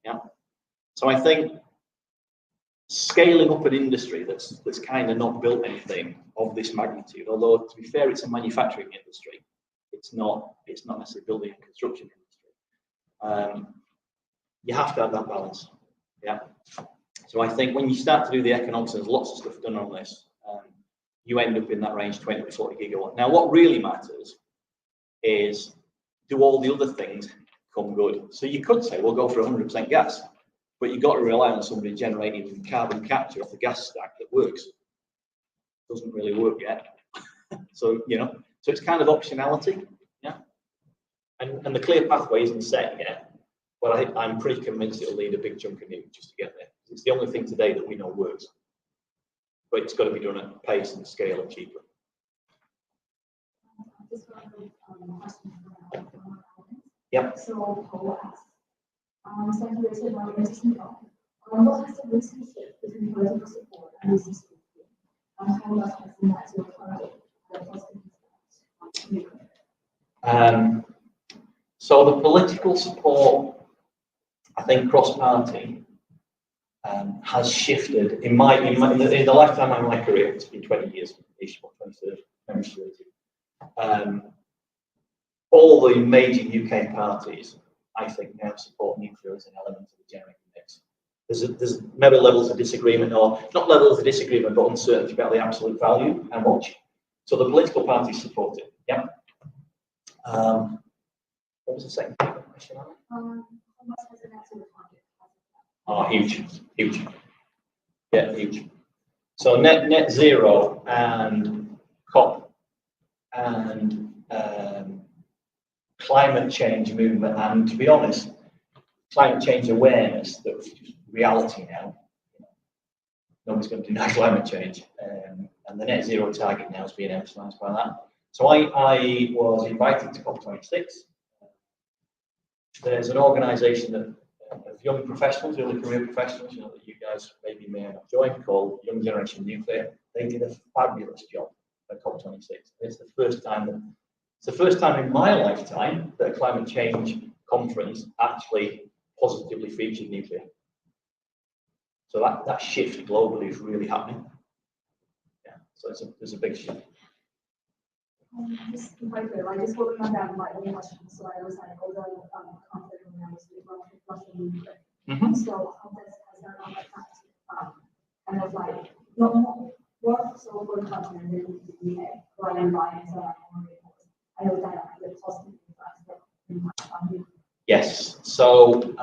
Yeah. So I think scaling up an industry that's kind of not built anything of this magnitude, although to be fair, it's a manufacturing industry. It's not necessarily building and construction industry. You have to have that balance. Yeah. So I think when you start to do the economics, there's lots of stuff done on this. You end up in that range, 20 to 40 gigawatt. Now, what really matters is, do all the other things come good? So you could say, we'll go for 100% gas, but you've got to rely on somebody generating carbon capture off the gas stack that works. Doesn't really work yet. So, so it's kind of optionality, yeah. And the clear pathway isn't set yet, but I'm pretty convinced it'll need a big chunk of nuke just to get there. It's the only thing today that we know works. But it's got to be done at pace and scale and cheaply. Yep. So Paul asks, so you said about interesting topic. What has the relationship between political support and business support? And how much has that to occur? So the political support, I think, cross-party, has shifted in the lifetime of my career. It's been 20 years, 23rd. All the major UK parties, I think, now support nuclear as an element of the generating mix. There's maybe levels of disagreement, or not levels of disagreement, but uncertainty about the absolute value, how much. So the political parties support it. Yeah. What was the second question? How much has the net zero target? Oh, huge. Yeah, huge. So net zero and COP and climate change movement, and to be honest, climate change awareness, that's just reality now. Nobody's going to deny climate change, and the net zero target now is being emphasised by that. So I was invited to COP26. There's an organisation that of young professionals, early career professionals, that you guys maybe may have joined, called Young Generation Nuclear. They did a fabulous job at COP26. It's the first time in my lifetime that a climate change conference actually positively featured nuclear. So that shift globally is really happening. Yeah, so there's a big shift. Just if I could, I just wrote down my own questions, so I was like, all the conflict when I was with Russia and Ukraine. So how has that not affected kind of like not work so for the country and then the UK, relying on I know that the positive impacts on you. Yes. So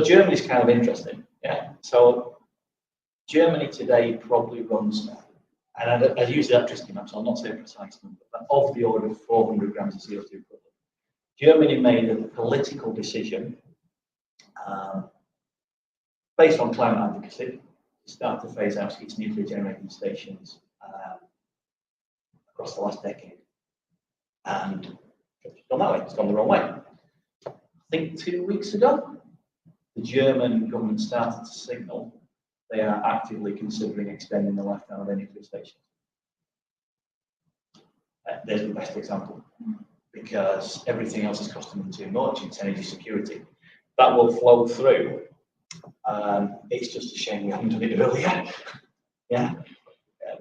Germany's kind of interesting. Yeah. So Germany today probably runs, and I use the electricity map, so I'll not say a precise number, but of the order of 400 grams of CO2 equivalent. Germany made a political decision based on climate advocacy to start to phase out its nuclear generating stations across the last decade. And it's gone that way, it's gone the wrong way. I think 2 weeks ago, the German government started to signal they are actively considering extending the lifetime of their nuclear stations. There's the best example, because everything else is costing them too much. It's energy security. That will flow through. It's just a shame we haven't done it earlier. Yeah.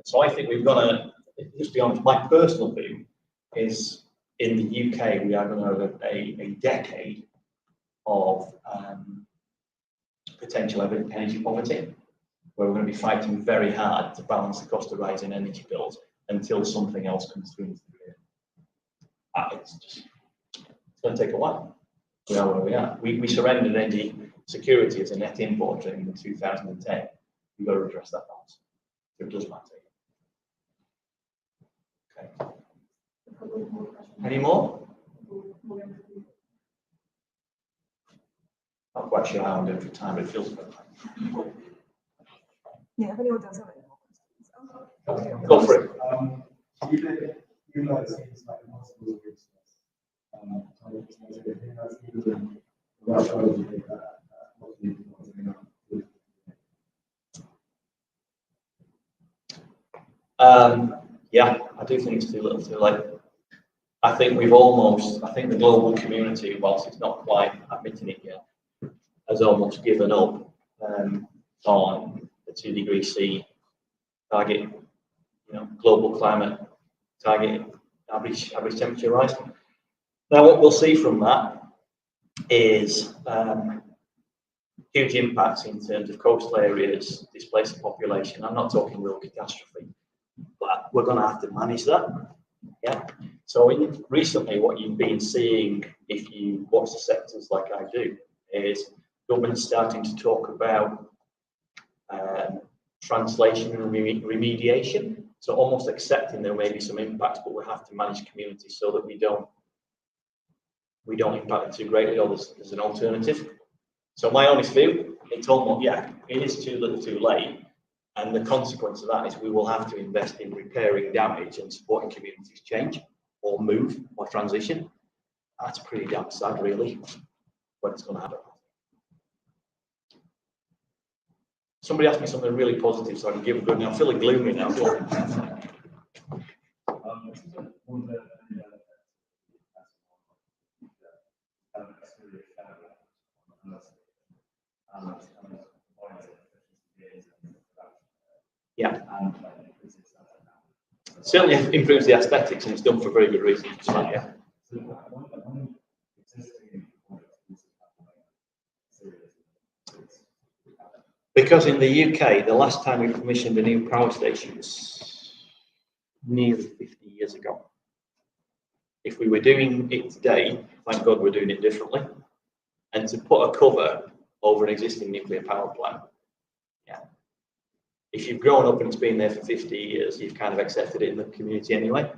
So I think we've got just be honest, my personal view is in the UK we are going to have a decade of potential energy poverty, where we're going to be fighting very hard to balance the cost of rising energy bills until something else comes through into the grid. It's going to take a while. We are where we are. We surrendered energy security as a net importer in 2010. We've got to address that balance. So it does matter. Okay. Any more? Not quite sure how I'm doing for time, but it feels about time. Yeah, if anyone does have any more questions. Go for it. You know, it seems like impossible to express. Yeah, I do think it's too little too late. I think the global community, whilst it's not quite admitting it yet, has almost given up on the 2 degrees C target, global climate target, average temperature rise. Now, what we'll see from that is huge impacts in terms of coastal areas, displaced population. I'm not talking real catastrophe, but we're going to have to manage that. Yeah. So recently, what you've been seeing, if you watch the sectors like I do, is government starting to talk about translation and remediation. So almost accepting there may be some impacts, but we have to manage communities so that we don't impact it too greatly, or there's an alternative. So my honest view, it's almost, it is too little too late. And the consequence of that is we will have to invest in repairing damage and supporting communities change or move or transition. That's pretty damn sad, really, when it's going to happen. Somebody asked me something really positive, so I can give a good. Now I'm feeling gloomy now. Yeah. Certainly improves the aesthetics, and it's done for very good reasons. Yeah. Because in the UK, the last time we commissioned a new power station was nearly 50 years ago. If we were doing it today, thank God we're doing it differently. And to put a cover over an existing nuclear power plant, if you've grown up and it's been there for 50 years, you've kind of accepted it in the community anyway.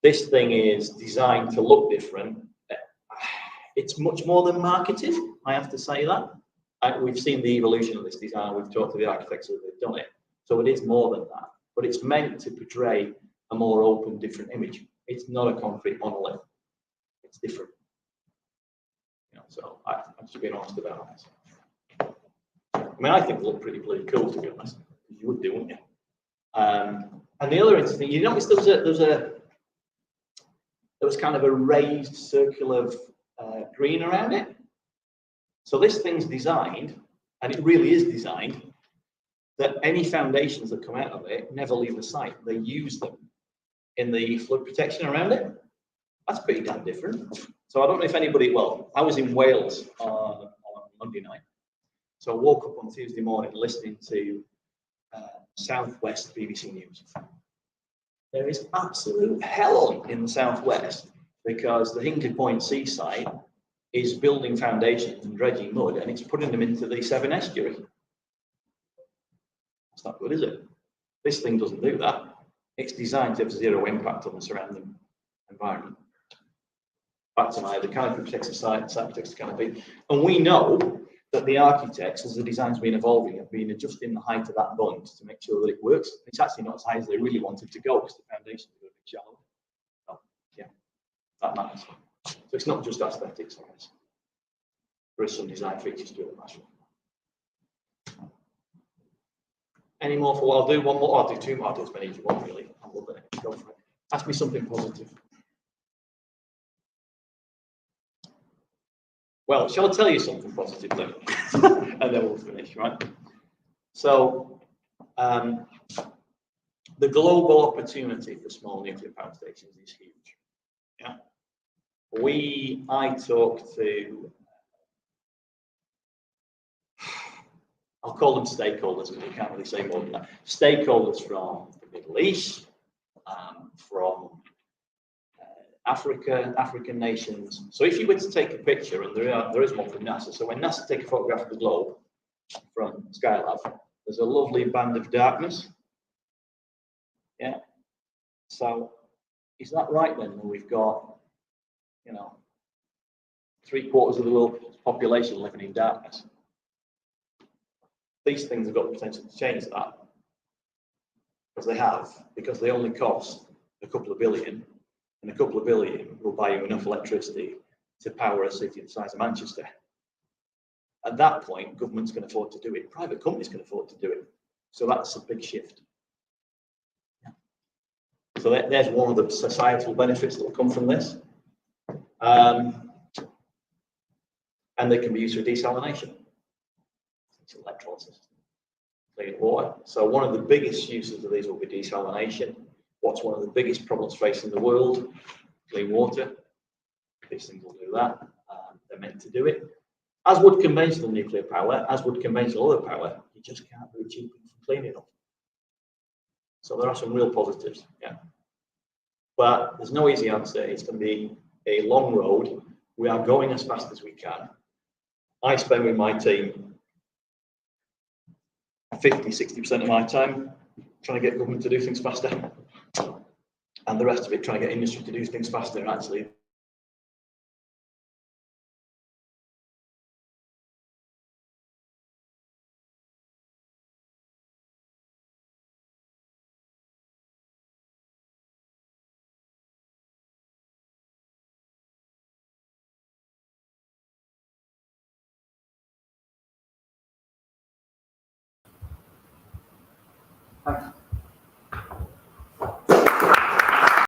This thing is designed to look different. It's much more than marketed, I have to say that. We've seen the evolution of this design. We've talked to the architects who have done it. So it is more than that. But it's meant to portray a more open, different image. It's not a concrete monolith. It's different. So I'm just being honest about it. I mean, I think it looked pretty cool, to be honest. You would do, wouldn't you? And the other interesting thing, you notice there was kind of a raised circle of green around it. So this thing's designed, and it really is designed, that any foundations that come out of it never leave the site. They use them in the flood protection around it. That's pretty damn different. So I don't know if anybody, I was in Wales on Monday night. So I woke up on Tuesday morning listening to Southwest BBC News. There is absolute hell in the Southwest because the Hinkley Point seaside is building foundations and dredging mud, and it's putting them into the Severn estuary. That's not good, is it? This thing doesn't do that. It's designed to have zero impact on the surrounding environment. Back to the canopy protects the site protects the canopy. And we know that the architects, as the design's been evolving, have been adjusting the height of that bund to make sure that it works. It's actually not as high as they really wanted to go because the foundations are a bit shallow. So, that matters. So it's not just aesthetics, I guess. There is some design features to it that matter. Any more for what I'll do? One more. I'll do two more. I'll do as many as you want, really. I'm loving it. Go for it. Ask me something positive. Well, shall I tell you something positive then? And then we'll finish, right? So, the global opportunity for small nuclear power stations is huge. Yeah. I talk to, I'll call them stakeholders, because we can't really say more than that. Stakeholders from the Middle East, from Africa, African nations. So if you were to take a picture, and there is one from NASA, so when NASA take a photograph of the globe from Skylab, there's a lovely band of darkness. Yeah. So is that right then? That we've got, you know, 3/4 of the world's population living in darkness. These things have got the potential to change that, because they only cost a couple of billion, and a couple of billion will buy you enough electricity to power a city the size of Manchester. At that point, governments can afford to do it, private companies can afford to do it. So that's a big shift. Yeah. So there's one of the societal benefits that will come from this. And they can be used for desalination. It's electrolysis, clean water. So one of the biggest uses of these will be desalination. What's one of the biggest problems facing the world? Clean water. These things will do that. They're meant to do it. As would conventional nuclear power, as would conventional other power, you just can't do it cheap and clean enough. So there are some real positives, yeah. But there's no easy answer. It's going to be a long road. We are going as fast as we can. I spend with my team 50–60% of my time trying to get government to do things faster, and the rest of it trying to get industry to do things faster. And actually,